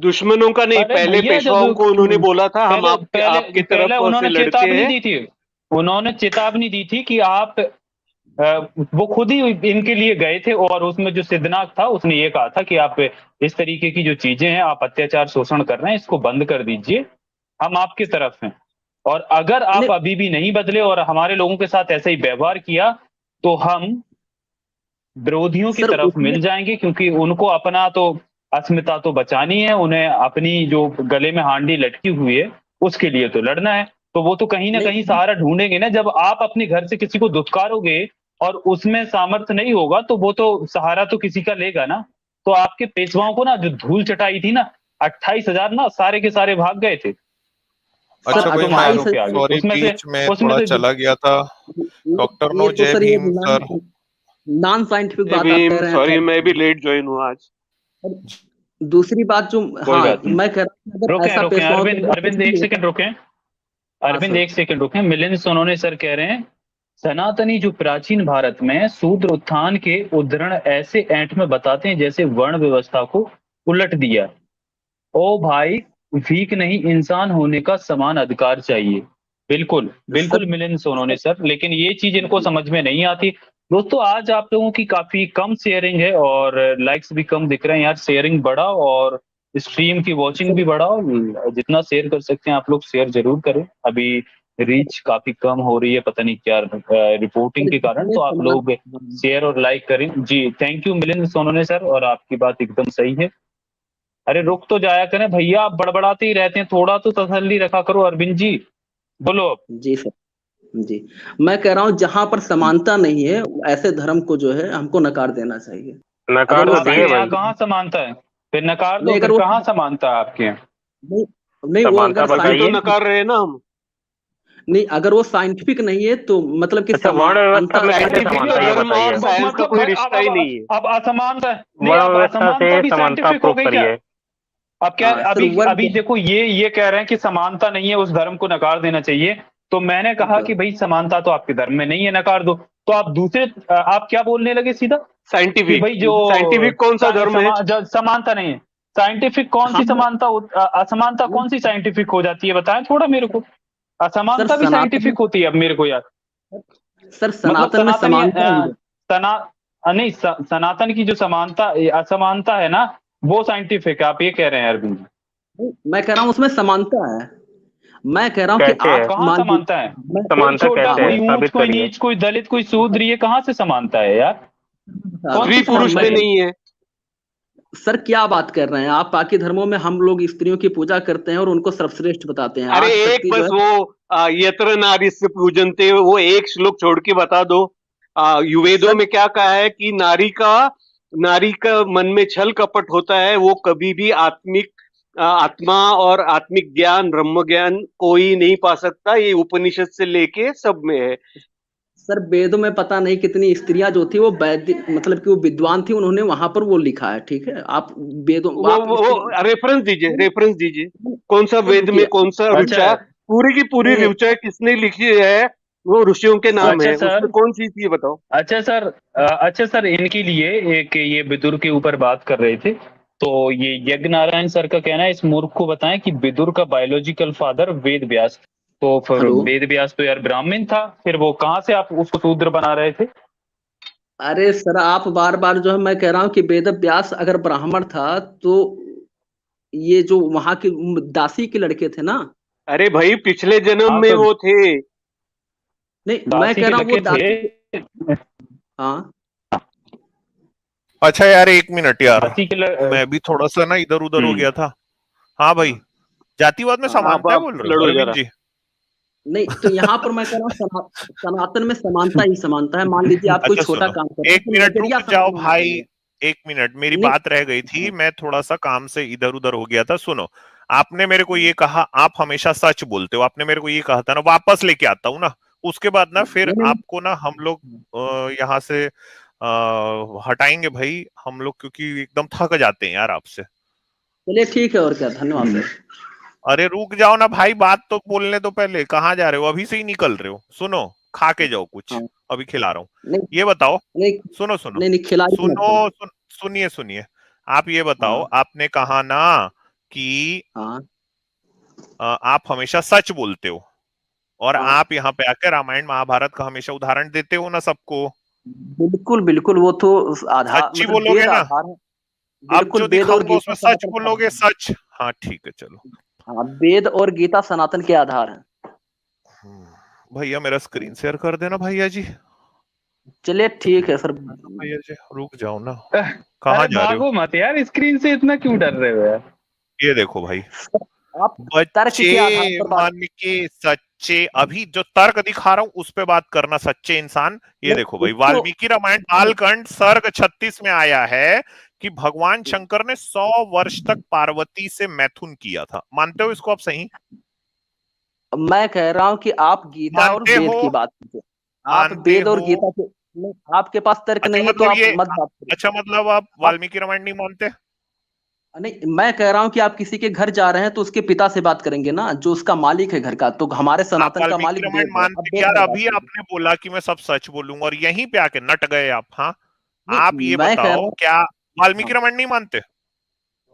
दुश्मनों का नहीं, अरे पहले भैया जब पेशवाओं को उन्होंने बोला था हम पहले आपके पहले आपके पहले तरफ से उन्होंने लड़के चेतावनी हैं। दी थी। उन्होंने चेतावनी दी थी कि आप वो खुद ही इनके लिए गए थे, और उसमें जो सिद्धनाथ था उसने ये कहा था कि आप इस तरीके की जो चीजें हैं, आप अत्याचार शोषण कर रहे हैं, इसको बंद कर दीजिए, हम आपकी तरफ हैं। और अगर आप नहीं अभी भी नहीं बदले और हमारे लोगों के साथ ऐसे ही व्यवहार किया, तो हम विरोधियों की सर तरफ उसमें मिल जाएंगे, क्योंकि उनको अपना तो अस्मिता तो बचानी है, उन्हें अपनी जो गले में हांडी लटकी हुई है उसके लिए तो लड़ना है। तो वो तो कहीं ना कहीं नहीं सहारा ढूंढेंगे ना, जब आप अपने घर से किसी को दुत्कारोगे और उसमें सामर्थ्य नहीं होगा, तो वो तो सहारा तो किसी का लेगा ना। तो आपके पेशवाओं को ना जो धूल चटाई थी ना, 28,000 ना सारे के सारे भाग गए थे सर अच्छा भाई, 500 मैं महारों के 28,000 आगे। सॉरी उसमें से बीच में उसमें थोड़ा से चला गया था। डॉक्टर नो, ये तो जय सर ये भीम सर। नॉन साइंटिफिक ए बात आप भीम, कह रहे हैं सॉरी मैं भी सर। लेट ज्वाइन हुआ आज। दूसरी बात जो, कोई हाँ बात नहीं। मैं कह रहा हूँ अगर रुके ऐसा रुके पेशवाओं के अरविंद, अंदर कुछ अरविंद भी एक होता। सेकंड रुके। हाँ अरविंद सर। एक सेकंड रुके। मिलिंद सोनोने सर कह रहे हैं, सनातनी जो प्राचीन भारत में शूद्र उत्थान के उद्धरण ऐसे ऐंठ में बताते हैं जैसे वर्ण व्यवस्था को उलट दिया। ओ भाई, भीख नहीं, इंसान होने का समान अधिकार चाहिए। बिल्कुल सर बिल्कुल मिलिंद सोनोने सर, लेकिन ये चीज इनको समझ में नहीं आती। दोस्तों आज आप लोगों की काफी कम शेयरिंग है और लाइक्स भी कम दिख रहे हैं यार। शेयरिंग बढ़ाओ और स्ट्रीम की वॉचिंग सर भी बढ़ाओ। जितना शेयर कर सकते हैं आप लोग शेयर जरूर करें। अभी रीच काफी कम हो रही है, पता नहीं क्या रिपोर्टिंग सर के कारण। जितने तो आप समान, लोग शेयर और लाइक करें जी। Thank you Milind Sonone sir, और आपकी बात एकदम सही है। अरे रुक तो जाया करें भैया, आप बड़बड़ाते ही रहते हैं, थोड़ा तो तसल्ली रखा करो। अरविंद जी बोलो अब। जी सर, जी मैं कह रहा हूँ जहां पर समानता नहीं है ऐसे धर्म को जो है हमको नकार देना चाहिए। नकार अगर तो वो तो दिए आपके यहाँ भाई। साइंटिफिक कहाँ समानता है? फिर नकार दो, नहीं, फिर अगर वो कहाँ समानता है आपके यहाँ? नहीं, नहीं वो समानता अगर अभी तो बताइए। साइंटिफिक नकार रहे हैं ना हम। नहीं, अगर वो साइंटिफिक नहीं है तो मतलब कि अच्छा, वर्ण व्यवस्था समानता में कैसे साइंटिफिक समानता तो है ये धर्म और बताइए। साइंस का मतलब कोई भाई रिश्ता ही नहीं है। अब असमानता नहीं, वर्ण अब व्यवस्था असमानता से भी समानता साइंटिफिक हो प्रूफ गई क्या? करिए। अब क्या हाँ सर अभी वर्ड अभी देखो, ये कह रहे हैं कि समानता नहीं है, उस धर्म को नकार देना चाहिए। तो मैंने कहा कि भाई समानता तो आपके धर्म में नहीं है, नकार दो। तो आप दूसरे आप क्या बोलने लगे सीधा कि साइंटिफिक भाई जो साइंटिफिक कौन सा धर्म है? समानता नहीं है। साइंटिफिक कौन सी हाँ समानता असमानता कौन सी साइंटिफिक हो जाती है, बताएं थोड़ा मेरे को। सर असमानता भी सनातन साइंटिफिक होती है अब मेरे को यार। सर मतलब सनातन में सनातनी समानता ही है। सना नहीं सनातन की जो समानता असमानता है ना, वो साइंटिफिक है, आप ये कह रहे हैं अरविंद जी? मैं कह रहा हूँ उसमें समानता है। मैं कह रहा हूँ कि कैसे अब है? आप कहाँ मान समानता है? लीजिए मैं कोई समानता छोटा, कैसे हाँ है, कोई ऊंच, साबित कोई करिए। नीच, कोई दलित, कोई शूद्र, ये कहाँ से समानता है यार? बता रहा कौन हूँ सी स्त्री सर पुरुष समानता में है ये? नहीं है। सर क्या बात कर रहे हैं आप? बाकी धर्मों में हम लोग स्त्रियों की पूजा करते हैं और उनको सर्वश्रेष्ठ बताते हैं। अरे आज एक शक्ति जो बस है वो यत्र नारीस्य पूजनते, वो एक श्लोक छोड़ के बता दो। वेदों सर में क्या कहा है कि नारी का मन में छल कपट होता है, वो कभी भी आत्मा और आत्मिक ज्ञान, ब्रह्म ज्ञान कोई नहीं पा सकता। ये उपनिषद से लेके सब में है। सर वेदों में पता नहीं कितनी स्त्रियां जो थी वो वैदिक मतलब कि वो विद्वान थी, उन्होंने वहां पर वो लिखा है। ठीक है, आप वेदों आप वो स्त्री रेफरेंस दीजिए। कौन सा सर वेद में रुकिए। कौन सा अच्छा ऋचा, पूरी की पूरी नहीं नहीं ऋचा किसने लिखी है? वो ऋषियों के नाम अच्छा है, सर उसमें कौन सी थी ये बताओ। अच्छा सर इनके लिए एक ये विदुर के ऊपर बात कर रहे थे, तो ये यज्ञ नारायण सर का कहना है इस मूर्ख को बताएं कि विदुर का बायोलॉजिकल फादर वेद व्यास। तो फिर हेलो। वेद व्यास तो यार ब्राह्मण था, फिर वो कहाँ से आप उसको शूद्र बना रहे थे? अरे सर, आप बार बार जो है, मैं कह रहा हूँ कि वेद व्यास अगर ब्राह्मण था तो ये जो वहां के दासी के लड़के थे ना। अरे भाई पिछले जन्म हाँ में तो वो थे। नहीं, मैं दासी कह के रहा हूँ वो लड़के दासी के। थे। हाँ। अच्छा यार, 1 मिनट यार, दासी के मैं भी थोड़ा सा ना इधर उधर हो हम्म। गया था। हाँ भाई, हाँ। जातिवाद में हाँ। समानता है आप बोल रहे हो लड़ो अरविंद जरा। जी? नहीं तो यहाँ पर मैं कह रहा हूँ सनातन में समानता ही समानता है। मान लीजिए आप कोई अच्छा छोटा सुनो, काम कर रहे हैं एक तो मिनट नजरिया रुक जाओ समान होना भाई। चाहिए। 1 मिनट, मेरी नहीं। बात रह गई थी, मैं थोड़ा सा काम से इधर उधर हो गया था। सुनो, आपने मेरे को ये कहा आप हमेशा सच बोलते हो, आपने मेरे को ये कहा था ना, वापस लेके आता हूँ ना। उसके बाद ना फिर नहीं नहीं। आपको ना हम लोग यहाँ से हटाएंगे भाई हम लोग, क्योंकि एकदम थक जाते हैं यार आपसे। चलिए ठीक है, और क्या, धन्यवाद हम्म। सर। अरे रुक जाओ ना भाई, बात तो बोलने तो पहले। कहाँ जा रहे हो? अभी से ही निकल रहे हो? सुनो, खा के जाओ कुछ, हाँ। अभी खिला रहा हूँ। नहीं ये बताओ, नहीं। सुनो सुनो, नहीं नहीं, खिलाइए मत सर। सुनिए सुनिए। आप ये बताओ, हाँ। आपने कहा ना कि हाँ। आप हमेशा सच बोलते हो, और हाँ। आप यहाँ पे आकर रामायण महाभारत का हमेशा उदाहरण देते हो ना सबको। बिल्कुल बिल्कुल, वो तो आधार, सच्ची मतलब बोलोगे वेद ना? आधार है। अब बिल्कुल, जो वेद और दिखाऊंगा गीता उसमें सच सनातन के बोलोगे? आधार है। सच? हाँ ठीक है, चलो। हाँ, वेद और गीता सनातन के आधार है। भैया मेरा स्क्रीन शेयर कर देना भैया जी। चलिए ठीक है सर। भैया जी रुक जाओ ना, अरे कहाँ जा रहे हो? भागो मत यार, स्क्रीन से इतना क्यों डर रहे हो यार? ये देखो भाई, आप तर्क बच्चे के आधार पर बात। मन के सच्चे, अभी जो तर्क दिखा रहा हूं उस पे बात करना, सच्चे इंसान। ये देखो नहीं भाई, इसको। वाल्मीकि रामायण बालकांड सर्ग 36 में आया है कि भगवान शंकर ने 100 वर्ष तक पार्वती से मैथुन किया था। मानते हो इसको आप? सही मैं कह रहा हूँ कि आप गीता और मानते हो? वेद की बात कीजिए। आप मानते वेद और हो? गीता के नहीं, आपके पास तर्क अच्छा नहीं है तो मतलब आप ये, मत बात करिए। अच्छा मतलब आप आप वाल्मीकि रामायण नहीं मानते? नहीं, मैं कह रहा हूँ कि आप किसी के घर जा रहे हैं तो उसके पिता से बात करेंगे ना, जो उसका मालिक है घर का। तो हमारे आप सनातन का वाल्मीकि मालिक रामायण वेद है, अब मानते वेद यार? पर बात अभी कीजिए। आपने बोला कि मैं सब सच बोलूंगा और यहीं पे आके नट गए आप। हाँ, आप नहीं, ये मैं कह बताओ, रहा हूँ। क्या वाल्मीकि हाँ, रामायण नहीं मानते?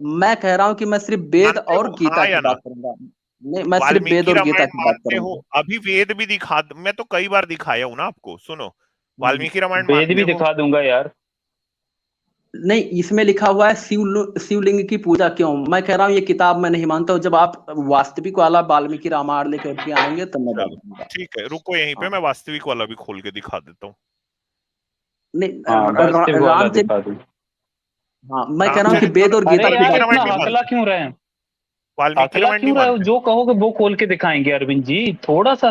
मैं कह रहा हूँ कि मैं सिर्फ वेद मानते और हो गीता हाँ की या ना? बात करूंगा। नहीं, मैं सिर्फ वेद वाल्मीकि और गीता रामायण की बात मानते हो? करूंगा। अभी वेद भी दिखा, मैं तो कई बार दिखाया हूं ना आपको। सुनो, हम्म। वाल्मीकि रामायण वेद मानते भी हो? दिखा दूंगा यार। नहीं, इसमें लिखा हुआ है शिवलिंग की पूजा क्यों। मैं कह रहा हूँ ये किताब मैं नहीं मानता हूँ। जब आप वास्तविक वाला वाल्मीकि रामायण लेकर के आएंगे तब मैं चलो बताऊंगा। ठीक है, रुको यहीं पे, हाँ। मैं वास्तविक वाला भी खोल के दिखा देता हूँ। नहीं, हाँ वास्तविक वाला रामचरित। दिखा दूं। हाँ, मैं कह रहा हूँ कि रामचरित वेद और गीता अरे की यार वाल्मीकि बात रामायण इतना नहीं करूंगा। हकला मानते? क्यों रहे हैं? वाल्मीकि हकला रामायण नहीं क्यों रहे हो? मानते? जो कहोगे वो खोल के दिखाएंगे अरविंद जी, थोड़ा सा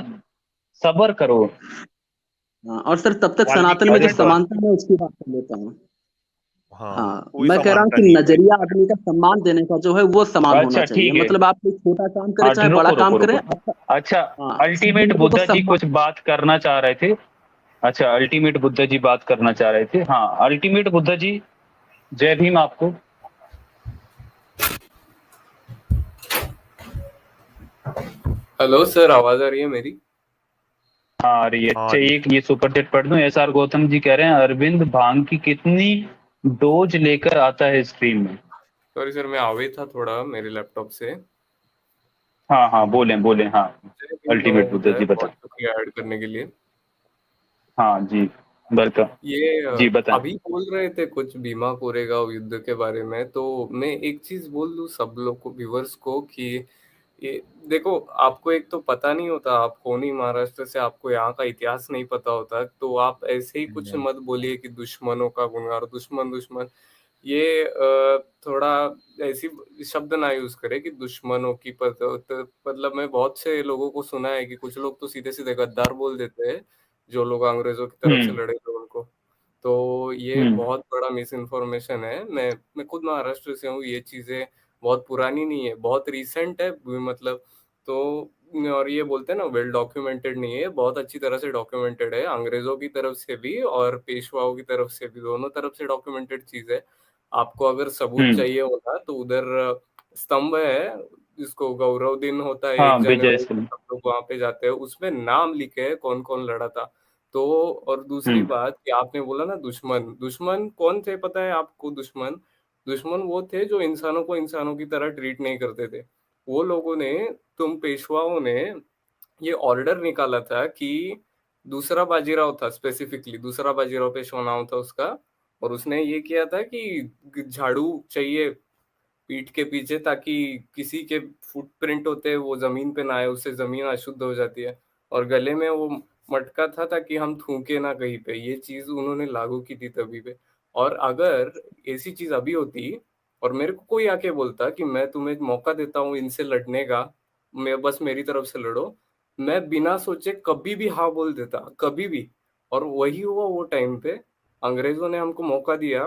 सब्र करो। हाँ, और सर तब तक सनातन वाल्मीकि में जो अरे रामायण बा- समानता है उसकी बात कर लेता हूँ। हाँ, हाँ, कोई मैं कह रहा हूँ समानता कि नहीं है भाई। नजरिया आदमी का सम्मान देने का जो है वो समान होना अच्छा चाहिए। ठीक है। मतलब आप कोई छोटा काम करें हाँ चाहे बड़ा रुको काम रुको करें, रुको। आपका। अच्छा, हाँ, सभी अल्टीमेट लोगों को बुद्धा जी सम्मान। कुछ बात करना चाह रहे थे। अच्छा अल्टीमेट बुद्धा जी बात करना चाह रहे थे। हाँ अल्टीमेट बुद्धा जी, जय भीम आपको। हेलो सर, आवाज आ रही है मेरी? हाँ अरे हाँ अच्छा, जी। एक ये सुपर चैट पढ़ दूं। एस आर गौतम जी कह रहे हैं अरविंद भांग की कितनी डोज लेकर आता है स्ट्रीम में? सॉरी सर, मैं आवे था थोड़ा मेरे लैपटॉप से। हाँ हाँ बोले बोले हाँ। जय भीम अल्टीमेट बुद्धा महोदय, जी बता। बहुत शुक्रिया ऐड करने के लिए। हाँ जी, वेलकम। ये जी बताएं। अभी बोल रहे थे कुछ भीमा कोरेगांव युद्ध के बारे में, तो मैं एक चीज बोल दूं सब लोग को, व्यूवर्स को, कि ये देखो, आपको एक तो पता नहीं होता, आप कौन ही महाराष्ट्र से, आपको यहाँ का इतिहास नहीं पता होता, तो आप ऐसे ही कुछ मत बोलिए कि दुश्मनों का गुनगार, दुश्मन दुश्मन। ये थोड़ा ऐसी शब्द ना यूज करे कि दुश्मनों की मतलब मैं बहुत से लोगों को सुना है कि कुछ लोग तो सीधे सीधे गद्दार बोल देते हैं, जो लोग अंग्रेजों की तरफ से हम्म। लड़े थे उनको। तो ये हम्म। बहुत बड़ा मिस इन्फॉर्मेशन है। मैं खुद महाराष्ट्र से हूँ, ये चीजें बहुत पुरानी नहीं है, बहुत रिसेंट है मतलब। तो और ये बोलते हैं ना वेल डॉक्यूमेंटेड नहीं है, बहुत अच्छी तरह से डॉक्यूमेंटेड है, अंग्रेजों की तरफ से भी और पेशवाओं की तरफ से भी, दोनों तरफ से डॉक्यूमेंटेड चीज है। आपको अगर सबूत हम्म। चाहिए होगा तो उधर स्तंभ है, जिसको गौरव दिन होता है 1 हाँ, विजय जनवरी दशमी। सब लोग वहां पे जाते हैं, उसमें नाम लिखे हैं कौन कौन लड़ा था। तो और दूसरी बात कि आपने बोला ना दुश्मन, दुश्मन कौन थे पता है आपको? दुश्मन दुश्मन वो थे जो इंसानों को इंसानों की तरह ट्रीट नहीं करते थे। वो लोगों ने, तुम पेशवाओं ने ये ऑर्डर निकाला था कि दूसरा बाजीराव था, स्पेसिफिकली दूसरा बाजीराव पेशवा नाम था उसका, और उसने ये किया था कि झाड़ू चाहिए पीठ के पीछे, ताकि किसी के फुटप्रिंट होते हैं वो जमीन पे ना आए, उससे जमीन अशुद्ध हो जाती है। और गले में वो मटका था ताकि हम थूके ना कहीं पे, ये चीज उन्होंने लागू की थी तभी पे। और अगर ऐसी चीज अभी होती और मेरे को कोई आके बोलता कि मैं तुम्हें मौका देता हूँ इनसे लड़ने का, मैं बस मेरी तरफ से लड़ो, मैं बिना सोचे कभी भी हाँ बोल देता, कभी भी। और वही हुआ वो टाइम पे, अंग्रेजों ने हमको मौका दिया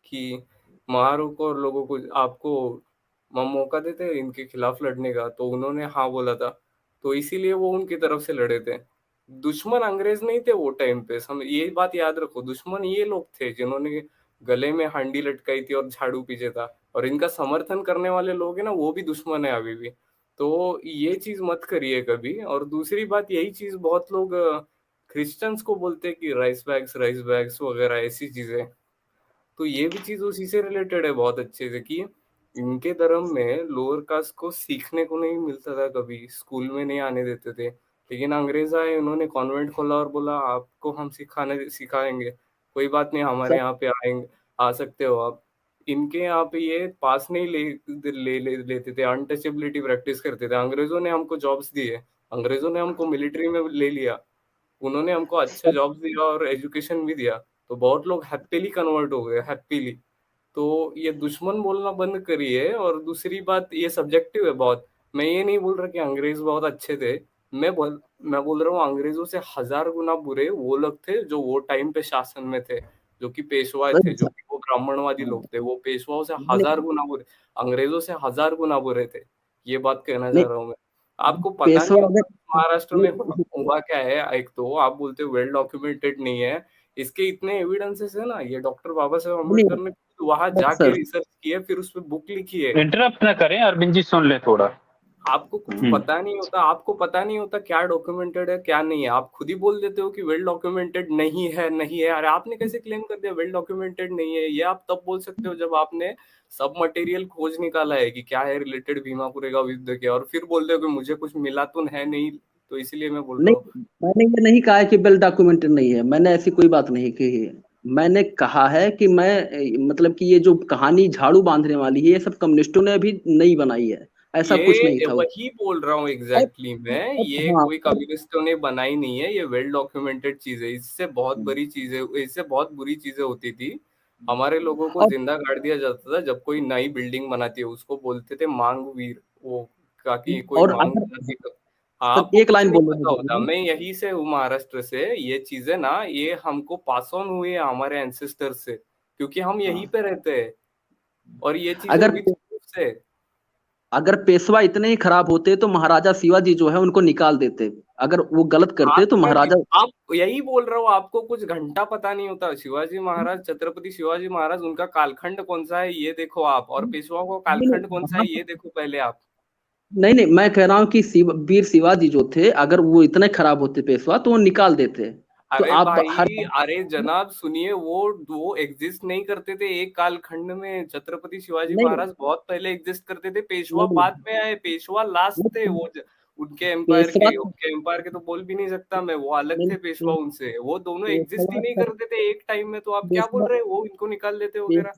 कि महारों को और लोगों को, आपको हम मौका देते हैं इनके खिलाफ लड़ने का, तो उन्होंने हाँ बोला था। तो इसीलिए वो उनकी तरफ से लड़े थे। दुश्मन अंग्रेज नहीं थे वो टाइम पे, ये बात याद रखो, दुश्मन ये लोग थे जिन्होंने गले में हांडी लटकाई थी और झाड़ू पीछे था। और इनका समर्थन करने वाले लोग हैं ना, वो भी दुश्मन है अभी भी। तो ये चीज मत करिए कभी। और दूसरी बात, यही चीज बहुत लोग क्रिश्चियंस को बोलते हैं कि राइस बैग्स वगैरह ऐसी चीजें। तो ये भी चीज उसी से रिलेटेड है बहुत अच्छे से, कि इनके धर्म में लोअर कास्ट को सीखने को नहीं मिलता था, कभी स्कूल में नहीं आने देते थे। लेकिन अंग्रेज आए, उन्होंने कॉन्वेंट खोला और बोला आपको हम सिखाएंगे, कोई बात नहीं, हमारे सर यहाँ पे आएंगे, आ सकते हो आप। इनके यहाँ पे ये पास नहीं लेते थे, अनटचेबिलिटी प्रैक्टिस करते थे। अंग्रेजों ने हमको जॉब्स दिए, अंग्रेजों ने हमको मिलिट्री में ले लिया, उन्होंने हमको अच्छा सर जॉब दिया और एजुकेशन भी दिया। तो बहुत लोग हैप्पीली कन्वर्ट हो गए, हैप्पीली। तो ये दुश्मन बोलना बंद करिए। और दूसरी बात, ये सब्जेक्टिव है बहुत। मैं ये नहीं बोल रहा कि अंग्रेज बहुत अच्छे थे, मैं बोल रहा हूँ अंग्रेजों से 1000 गुना बुरे वो लोग थे जो वो टाइम पे शासन में थे, जो कि पेशवा थे, जो सर कि वो ब्राह्मणवादी लोग थे, वो पेशवाओं से नहीं 1000 गुना बुरे, अंग्रेजों से 1000 गुना बुरे थे। ये बात कहना चाह नहीं, रहा हूँ मैं। आपको पता पेशवा नहीं होगा अगर महाराष्ट्र में हुआ नहीं, हुआ क्या है। एक तो आप बोलते हो वेल डॉक्यूमेंटेड नहीं है, इसके इतने एविडेंसेस है ना। ये डॉक्टर बाबा साहेब नहीं, अम्बेडकर ने वहां जाके सर रिसर्च किया, फिर उस पर बुक लिखी है। इंटरप्ट ना करें, अरविंद जी सुन ले थोड़ा। आपको कुछ पता नहीं होता, आपको पता नहीं होता क्या डॉक्यूमेंटेड है क्या नहीं है। आप खुद ही बोल देते हो कि वेल डॉक्यूमेंटेड नहीं है, नहीं है। अरे आपने कैसे क्लेम कर दिया वेल डॉक्यूमेंटेड नहीं है? ये आप तब बोल सकते हो जब आपने सब मटेरियल खोज निकाला है कि क्या है रिलेटेड भीमा कोरेगांव युद्ध के, और फिर बोल रहे हो कि मुझे कुछ मिला तो है नहीं। तो इसलिए मैं बोल रहा हूँ। नहीं, मैंने ये नहीं कहा है कि वेल डॉक्यूमेंटेड नहीं है, मैंने ऐसी कोई बात नहीं कही है। मैंने कहा है कि मैं मतलब कि ये जो कहानी झाड़ू बांधने वाली है ये सब कम्युनिस्टों ने अभी नहीं बनाई है, ऐसा कुछ नहीं ये था। वही बोल रहा हूँ अब एग्जैक्टली मैं, ये हाँ, कोई कम्युनिस्टों ने बनाई नहीं है, ये वेल डॉक्यूमेंटेड चीज है। इससे बहुत बड़ी चीजें, इससे बहुत बुरी चीजें होती थी। हमारे लोगों को और जिंदा गाड़ दिया जाता था जब कोई नई बिल्डिंग बनाती है, उसको बोलते थे मांग वीर, वो ताकि कोई और मांग अगर बनाती तो। सर आपको एक कुछ लाइन नहीं बोलने पता होता, दीजिए। मैं यही से हूँ महाराष्ट्र से। ये चीजें ना, ये हमको पास ऑन हुई है हमारे एंसेस्टर से, क्योंकि हम यहीं हाँ, पे रहते हैं। और ये चीजें अगर विथ प्रूफ से। अगर पेशवा इतने ही खराब होते तो महाराजा शिवाजी जो है उनको निकाल देते। अगर वो गलत करते तो महाराजा आप यही बोल रहे हो, आपको कुछ घंटा पता नहीं होता। शिवाजी महाराज, छत्रपति शिवाजी महाराज, उनका कालखंड कौन सा है ये देखो आप, और पेशवा का नहीं कालखंड नहीं कौन सा वहां है ये देखो पहले आप। नहीं नहीं, मैं कह रहा हूँ कि वीर शिवाजी जो थे अगर वो इतने खराब होते पेशवा तो वो निकाल देते। तो अरे आप हर भाई, अरे जनाब सुनिए, वो एग्जिस्ट नहीं करते थे एक कालखंड में। छत्रपति शिवाजी नहीं महाराज बहुत पहले एग्जिस्ट करते थे, पेशवा नहीं बाद में आए, पेशवा लास्ट थे नहीं, वो। पेशवा उनके एम्पायर के तो बोल भी नहीं सकता मैं, वो अलग नहीं, थे पेशवा उनसे। वो दोनों एग्जिस्ट ही पेशवा नहीं तब करते थे एक टाइम में, तो आप क्या बोल पेशवा रहे हो वो इनको निकाल देते वगैरह।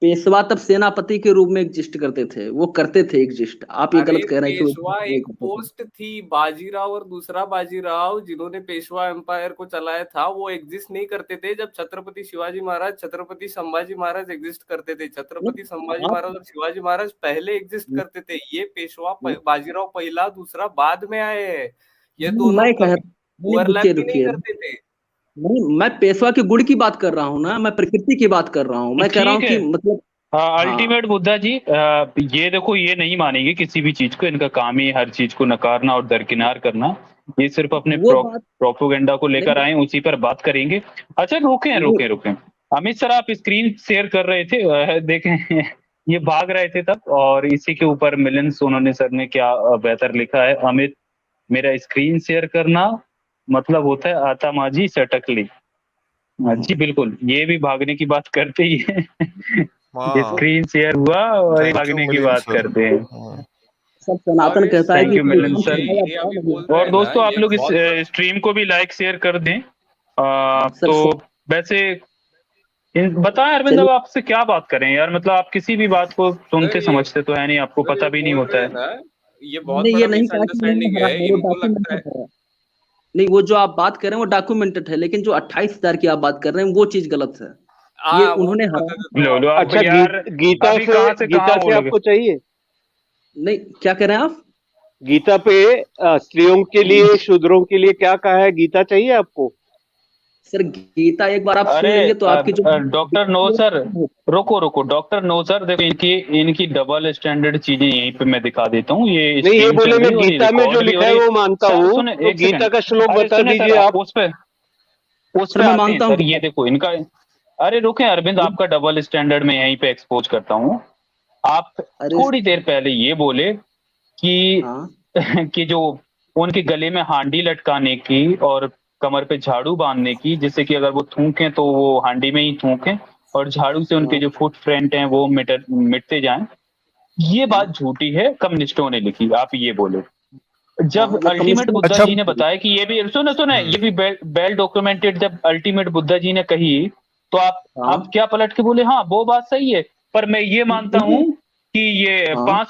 पेशवा तब सेनापति के रूप में एग्जिस्ट करते थे, वो करते थे एग्जिस्ट। आप ये अरे गलत कह रहे हैं कि वो पेशवा exist नहीं एक करते थे। पोस्ट थी, बाजीराव और दूसरा बाजीराव जिन्होंने पेशवा एम्पायर को चलाया था, वो एग्जिस्ट नहीं करते थे जब छत्रपति शिवाजी महाराज, छत्रपति संभाजी महाराज एग्जिस्ट करते थे। छत्रपति संभाजी नहीं, महाराज और शिवाजी महाराज पहले एग्जिस्ट आप करते थे। ये पेशवा बाजीराव पहला दूसरा बाद में आए हैं। ये नहीं, दोनों मैं कह कभी नहीं, ओवरलैप रुकिए भी नहीं रुकिए। करते थे। नहीं, मैं पेशवा के गुण की बात कर रहा हूँ ना, मैं प्रकृति की बात कर रहा हूँ। मैं कह रहा ठीक हूँ है। कि मतलब हाँ, अल्टीमेट बुद्धा जी, ये देखो, ये नहीं मानेंगे किसी भी चीज को, इनका काम ही हर चीज को नकारना और दरकिनार करना। ये सिर्फ अपने वो बात प्रोपोगेंडा को लेकर नहीं आए, उसी पर बात करेंगे। अच्छा, रुके नहीं रुके रुके। अमित सर, आप स्क्रीन शेयर कर रहे थे, देखें। ये भाग रहे थे तब, और इसी के ऊपर मिलिंस उन्होंने सर ने क्या बेहतर लिखा है, अमित मेरा स्क्रीन शेयर करना मतलब होता है आतामाजी सटकली। जी बिल्कुल, ये भी भागने की बात करते ही है। स्क्रीन शेयर हुआ और थैंक यू भागने की मिलिंद बात सर। करते हैं। सब सनातन और कहता है थैंक कि यू मिलिंद श्रीराम सर। सीता ये का अभी भाव बोल रहे और हैं ना, दोस्तों आप ये लोग इस बहुत स्ट्रीम को भी लाइक शेयर कर दें। सर तो वैसे बताएं अरविंद, चलिए अब आपसे क्या बात करें यार, मतलब आप किसी भी बात को सर सुनते ये समझते तो है नहीं, आपको सर पता ये भी नहीं बोल होता रहे है। हैं ना, ये बहुत मैंने ये बड़ा नहीं कहा कि मैंने मिसअंडरस्टैंडिंग हरा है, है, ये वो इनको लगता डॉक्यूमेंटेड है। है। नहीं, वो जो आप बात कर रहे हैं वो डॉक्यूमेंटेड है, लेकिन जो 28,000 की आप बात कर रहे हैं वो चीज गलत है। ये वो उन्होंने भी बता हराया। देता हूँ लो लो आपको। अब अच्छा, यार, गीता अभी कहाँ से कहाँ से बोलोगे। आपको चाहिए? नहीं, क्या कह रहे हैं आप? गीता पे स्त्रियों के लिए, शूद्रों के लिए क्या कहा है? गीता चाहिए आपको? सर गीता एक बार आप सुन अरे लेंगे तो आपकी जो डॉक्टर नो सर, रुको डॉक्टर नो सर, देखो इनकी डबल स्टैंडर्ड चीजें यहीं पे मैं दिखा देता हूँ, ये नहीं, ये स्ट्रीम बोले चल रही मैं है और ये गीता में जो रिकॉर्ड भी हो लिखा है रही है। वो मानता सर हूँ, सुने तो एक गीता सेकंड, का श्लोक अरे बता सुने दीजिए सर, आप। उस सर पे मैं आते हैं मानता हूँ सर। ये देखो इनका, अरे रुके अरविंद, आपका डबल स्टैंडर्ड में यहीं पे एक्सपोज करता हूँ। आप अरे थोड़ी देर पहले ये बोले कि हाँ कि जो उनके गले में हांडी लटकाने की और कमर पे झाड़ू बांधने की, जिससे कि अगर वो थूकें तो वो हांडी में ही थूकें, और झाड़ू से उनके हाँ जो फुट प्रिंट हैं वो मिटते जाएं, ये हाँ बात झूठी है, कम्युनिस्टों ने लिखी, आप ये बोले। हाँ, जब मतलब अल्टीमेट कम्युनिस्ट बुद्धा अच्छा। जी ने बताया कि ये भी, सुने सुने, ये भी वेल डॉक्यूमेंटेड, जब अल्टीमेट बुद्धा जी ने कही तो आप हाँ क्या पलट के बोले हाँ वो बात सही है, पर मैं ये मानता हूं नहीं, कि ये हाँ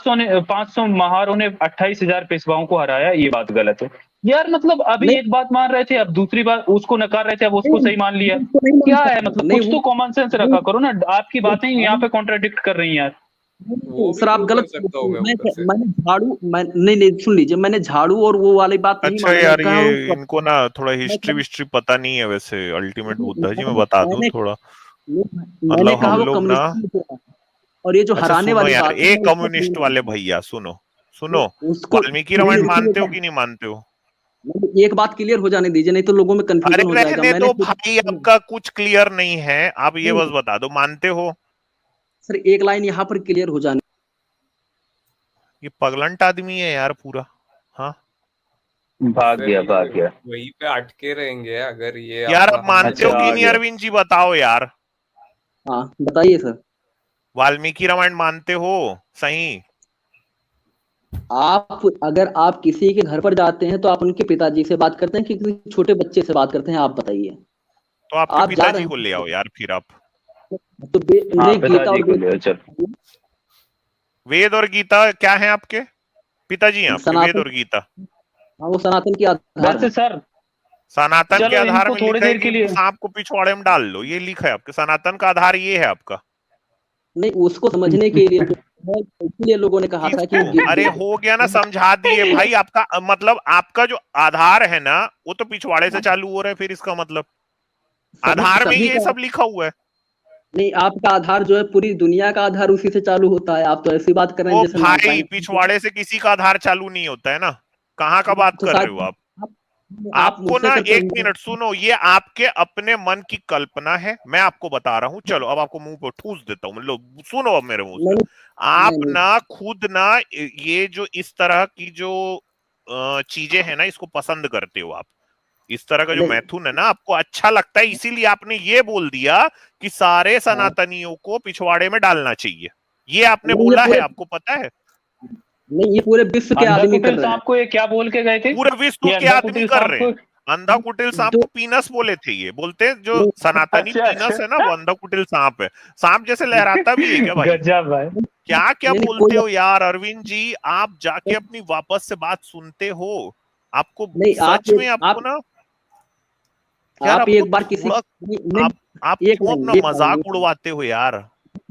500 महारों ने 28,000 पेशवाओं को हराया, ये बात गलत है। यार मतलब अभी नहीं एक बात मान रहे थे, अब दूसरी बात उसको नकार रहे थे, अब उसको नहीं, सही मान लिया। मैं उसको नहीं क्या मानता है हूँ। मतलब, नहीं कुछ वो तो कॉमन सेंस नहीं, रखा करो ना, आपकी वो बातें ही यहाँ पे कॉन्ट्राडिक्ट कर रही हैं यार। वो भी सर आप प्रूव कर गलत सकता हूँ मैं ऊपर से। मैंने झाड़ू, मैं नहीं नहीं सुन लीजिए, मैंने झाड़ू और वो वाली बात नहीं अच्छा मानी, मैंने यार, कहा ये वो इनको ना थोड़ा हिस्ट्री मैं- विस्ट्री पता नहीं है वैसे, अल्टीमेट बुद्धा जी मैं मैंने बता दूं मैंने थोड़ा। मैंने मतलब कहा हम वो लोग ना, कम्युनिस्ट में थे। और ये जो अच्छा हराने सुनो वाली यार, बात है एक मैं उसको कम्युनिस्ट वाले भैया, सुनो सुनो, उसको वाल्मीकि नहीं रामायण मानते हो रुकिएगा, कि नहीं मानते हो? नहीं, एक बात क्लियर हो जाने दीजिए, नहीं तो लोगों में अरे कंफ्यूजन हो जाएगा। रहने मैंने दो भाई, आपका कुछ क्लियर नहीं है, आप ये नहीं बस बता दो मानते हो। सर, एक लाइन यहाँ पर क्लियर हो जाने। ये पगलंट आदमी है यार पूरा। हाँ भाग सर गया ये भाग गया। वहीं पे अटके रहेंगे अगर ये यार, अपना आप हम मानते अच्छा हो बोलेंगे। कि आ नहीं गया। अरविंद जी, बताओ यार। हाँ बताइए सर। वाल्मीकि रामायण मानते हो? सही। आप अगर आप किसी के घर पर जाते हैं तो आप उनके पिताजी से बात करते हैं कि किसी छोटे बच्चे से बात करते हैं, आप बताइए। तो आपके आप जा रहे पिताजी को ले आओ हैं यार फिर आप। तो हाँ नहीं, गीता पिताजी और को ले चल। वेद और गीता क्या है आपके? पिताजी हैं आपके वेद सनातन, और गीता? हाँ वो सनातन की आधार वैसे है। सर सनातन के चलो आधार इनको में थोड़ी लिखा है देर कि के लिए, इनको सांप को पिछवाड़े में डाल लो, ये लिखा है आपके, सनातन का आधार ये है आपका। नहीं, उसको समझने के लिए है, इसलिए लोगों ने कहा था कि किसको? अरे हो गया ना, समझा दिए भाई। आपका मतलब आपका जो आधार है ना, वो तो पिछवाड़े से चालू हो रहा है, फिर इसका मतलब आधार में सभी ये का सब लिखा हुआ है। नहीं, आपका आधार जो है पूरी दुनिया का आधार उसी से चालू होता है। आप तो ऐसी बात कर रहे हैं ओ जैसे भाई, साइंस, पिछवाड़े से किसी का आधार चालू नहीं होता है ना, कहाँ का बात तो कर रहे शायद हो आप? आप, आप आपको मुझसे ना, करते एक होंगे। मिनट सुनो, ये आपके अपने मन की कल्पना है, मैं आपको बता रहा हूं। चलो अब आपको मुंह पे ठूस देता हूं, मतलब सुनो अब मेरे मुंह से। नहीं आप नहीं नहीं ना खुद ना, ये जो इस तरह की जो चीजें हैं ना, इसको पसंद करते हो आप। इस तरह का जो नहीं, मैथुन है ना, आपको अच्छा लगता है, इसीलिए आपने ये बोल दिया कि सारे हाँ, सनातनियों को पिछवाड़े में डालना चाहिए। ये आपने नहीं ये बोला है, पूरे आपको पता है? नहीं, ये पूरे विश्व के अंधा आदमी कर कुटिल रहे हैं। साहब को ये क्या बोल के गए थे, पूरे विश्व ये के अंधा आदमी कुटिल कर साहब रहे को। हैं। अंधा कुटिल सांप जो को पीनस बोले थे, ये बोलते हैं जो नहीं, सनातनी अच्छा अच्छा, पीनस है ना, वो अंधा कुटिल सांप है। सांप जैसे लहराता भी है क्या भाई? गजब भाई। क्या क्या नहीं नहीं बोलते कोई हो यार अरविंद जी, आप जाके अपनी वापस से बात सुनते हो। आपको नहीं, सच में आपको ना, यार आप आपको एक बार किसी थोड़ा, नहीं, नहीं, आप एक क्यों लाइन अपना एक लाइन मजाक एक लाइन उड़वाते हो यार?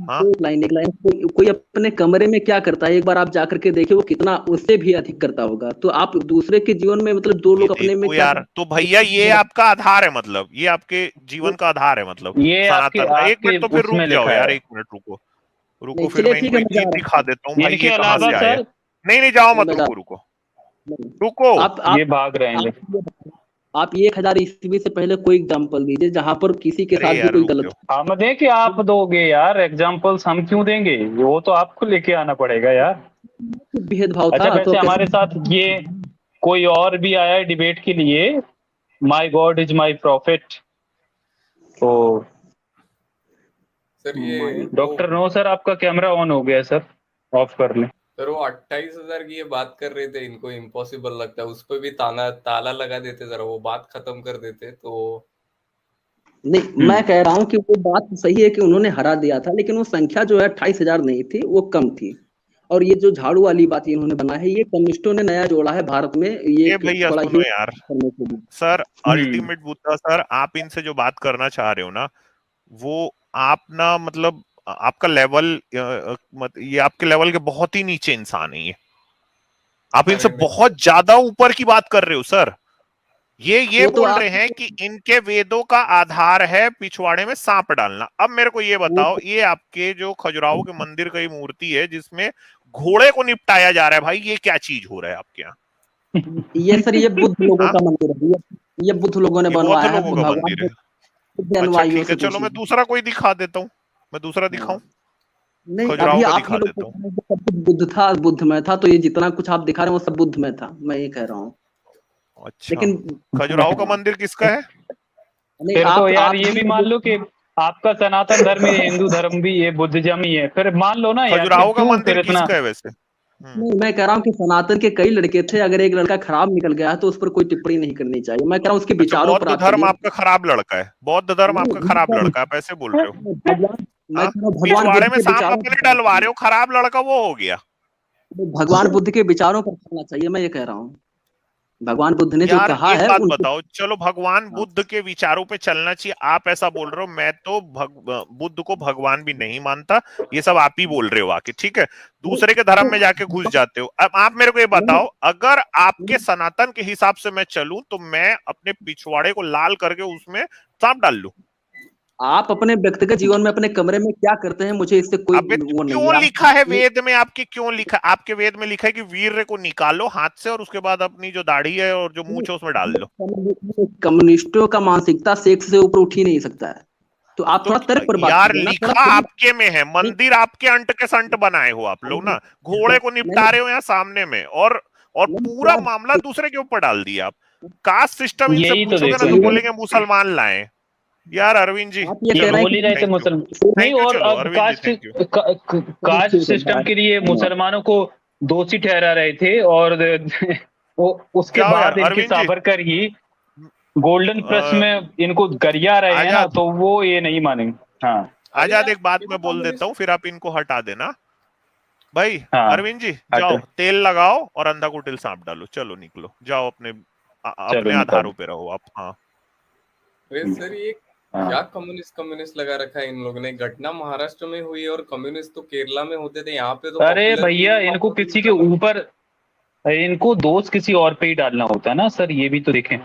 हाँ एक लाइन कोई अपने कमरे में क्या करता है, एक बार आप जाकर के देखिए वो कितना उससे भी अधिक करता होगा। तो आप दूसरे के जीवन में मतलब दो ये लोग अपने में देखो क्या यार, तो भैया ये करते आपका आधार है, मतलब ये आपके जीवन का आधार है, मतलब ये आपके सनातन का। एक आपके मिनट तो फिर उसमें रुक जाओ लिखा यार, है। एक मिनट रुको। रुको नहीं, फिर चलिए मैं ठीक इनको है, एक मैं जा चीज रहा दिखा देता हूँ भाई, इनके ये कहाँ अलावा से आए हैं। सर, नहीं नहीं, जाओ हूँ, मत, मैं जा रुको रहा रुको हूँ। रुको। आप ये भाग रहे हैं। आप आप 1000 ईस्वी से पहले कोई एग्जाम्पल दीजिए जहां पर किसी के अरे साथ भी यार कोई रुक गलत जाओ। हम दें कि आप दोगे यार एग्जाम्पल्स, हम क्यों देंगे, वो तो आपको लेके आना पड़ेगा यार। भेदभाव अच्छा था तो वैसे कैसे? हमारे साथ ये कोई और भी आया है डिबेट के लिए, माई गॉड इज माई प्रॉफिट, तो सर ये डॉक्टर नो सर आपका कैमरा ऑन हो गया सर, ऑफ कर लें। सर वो 28,000 की ये बात कर रहे थे, इनको इम्पॉसिबल लगता है, उस पर भी ताला लगा देते, जरा वो बात खत्म कर देते तो। नहीं, मैं कह रहा हूँ कि वो बात सही है कि उन्होंने हरा दिया था, लेकिन वो संख्या जो है 28,000 नहीं थी, वो कम थी। और ये जो झाड़ू वाली बात इन्होंने बनाई है, ये कम्युनिस्टों ने नया जोड़ा है भारत में, ये ये एक भैया थोड़ा सुनो हिट यार, करने के लिए। सर अल्टीमेट बुद्धा सर, आप इनसे जो बात करना चाह रहे हो ना, वो आप ना मतलब आपका लेवल ये आपके लेवल के बहुत ही नीचे इंसान है ये। आप इनसे अरे नहीं, बहुत ज्यादा ऊपर की बात कर रहे हो सर। ये वो तो बोल आप रहे हैं कि इनके वेदों का आधार है पिछवाड़े में सांप डालना। अब मेरे को ये वो बताओ, ये आपके जो खजुराहो के मंदिर की मूर्ति है जिसमें घोड़े को निपटाया जा रहा है, भाई ये क्या चीज हो रहा है आपके यहाँ? ये सर, ये बुद्ध लोगों हाँ, का मंदिर है, ये बुद्ध लोगों ने ये बौद्ध बनवाया है, लोगों का भगवान मंदिर है। बुद्ध अच्छा अनुयायियों ठीक है, से चलो मैं पूछिए। दूसरा कोई दिखा देता हूँ, मैं दूसरा दिखाऊं, नहीं, खजुराहो अभी का आप ही दिखा लोग देता हूँ। कह रहे हैं कि सब कुछ बुद्ध था, बुद्ध में था, तो ये जितना कुछ आप दिखा रहे हैं वो सब बुद्ध में था, मैं ये कह रहा हूँ। अच्छा, लेकिन खजुराहो का मंदिर किसका है? नहीं, फिर तो यार आप ये भी मान लो कि आपका सनातन धर्म, ये हिंदू धर्म भी, ये बुद्धिज्म ही है, फिर मान लो ना यार, फिर खजुराहो का क्यों मंदिर फिर इतना। किसका है वैसे? नहीं, मैं कह रहा हूँ कि सनातन के कई लड़के थे, अगर एक लड़का खराब निकल गया है तो उस पर कोई टिप्पणी नहीं करनी चाहिए। मैं कह रहा हूँ उसके अच्छा, विचारों पर बौद्ध आप धर्म चलिए। आपका खराब लड़का है, बौद्ध धर्म नहीं, आपका खराब लड़का है, आप ऐसे बोल रहे हो? भगवान, मैं हाँ, कह रहा हूँ भगवान पिछवाड़े बुद्ध में के सांप विचारों अपने पर चलना डलवा रहे चाहिए। हो, खराब लड़का वो हो गया। भगवान बुद्ध के विचारों पर चलना चाहिए, मैं ये कह रहा हूँ। भगवान बुद्ध ने जो यार कहा एक है बात उनके। बताओ, चलो भगवान हाँ। बुद्ध के विचारों पे चलना चाहिए, आप ऐसा बोल रहे हो, मैं तो बुद्ध को भगवान भी नहीं मानता, ये सब आप ही बोल रहे हो आके, ठीक है? दूसरे के धर्म में जाके घुस जाते हो। अब आप मेरे को ये नहीं, बताओ, अगर आपके नहीं, सनातन के हिसाब से मैं चलूं तो मैं अपने पिछवाड़े को लाल करके उसमें सांप डाल लूं? आप अपने व्यक्तिगत जीवन में अपने कमरे में क्या करते हैं, मुझे इससे कोई अबे तो वो नहीं क्यों है। लिखा है वेद में आपके, क्यों लिखा, आपके वेद में लिखा है कि वीर्य को निकालो हाथ से और उसके बाद अपनी जो दाढ़ी है और जो मूंछ है उसमें डाल लो। कम्युनिस्टों का मानसिकता सेक्स से ऊपर उठ ही नहीं सकता है। तो आप तो थोड़ा तर्क पर बात यार करिए ना, थोड़ा लिखा आपके में है, नहीं, मंदिर आपके अंट के संट बनाए हो आप लोग ना, घोड़े को नहीं, निपटा रहे हो यहाँ सामने में, और नहीं, पूरा थोड़ा मामला दूसरे के ऊपर डाल दिया आप। कास्ट सिस्टम इनसे यही तो पूछोगे ना देखो तो इनका, बोलेंगे मुसलमान लाए। यार अरविंद जी आप ये कह ये रहे चलो, हैं बोल ही रहे थे थैंक यू, मुसलमान नहीं, थैंक यू, और चलो अब Arvind ji, thank you. Caste system के लिए मुसलमानों को दोषी ठहरा रहे थे, और वो उसके जाओ यार बाद इनके अरविंद जी, सावरकर ही गोल्डन प्रेस में इनको गरिया रहे हैं ना, आजाद, तो वो ये नहीं मानेंगे। हाँ आजाद एक बात मैं बोल देता हूँ, फिर आप इनको हटा देना भाई। हाँ, अरविंद जी हटो, जाओ, तेल लगाओ और अंधा कुटिल सांप डालो, चलो निकलो, जाओ अपने चलो अपने निकल। आधारों पे रहो आप। हाँ, वैसे सर ये हाँ। क्या कम्युनिस्ट कम्युनिस्ट लगा रखा है इन लोगों ने, घटना महाराष्ट्र में हुई और कम्युनिस्ट तो केरला में होते थे, यहाँ पे तो अरे पॉपुलर भी भैया, हुआ इनको और किसी के ऊपर, इनको दोष किसी और पे ही डालना होता है ना सर, ये भी तो देखें।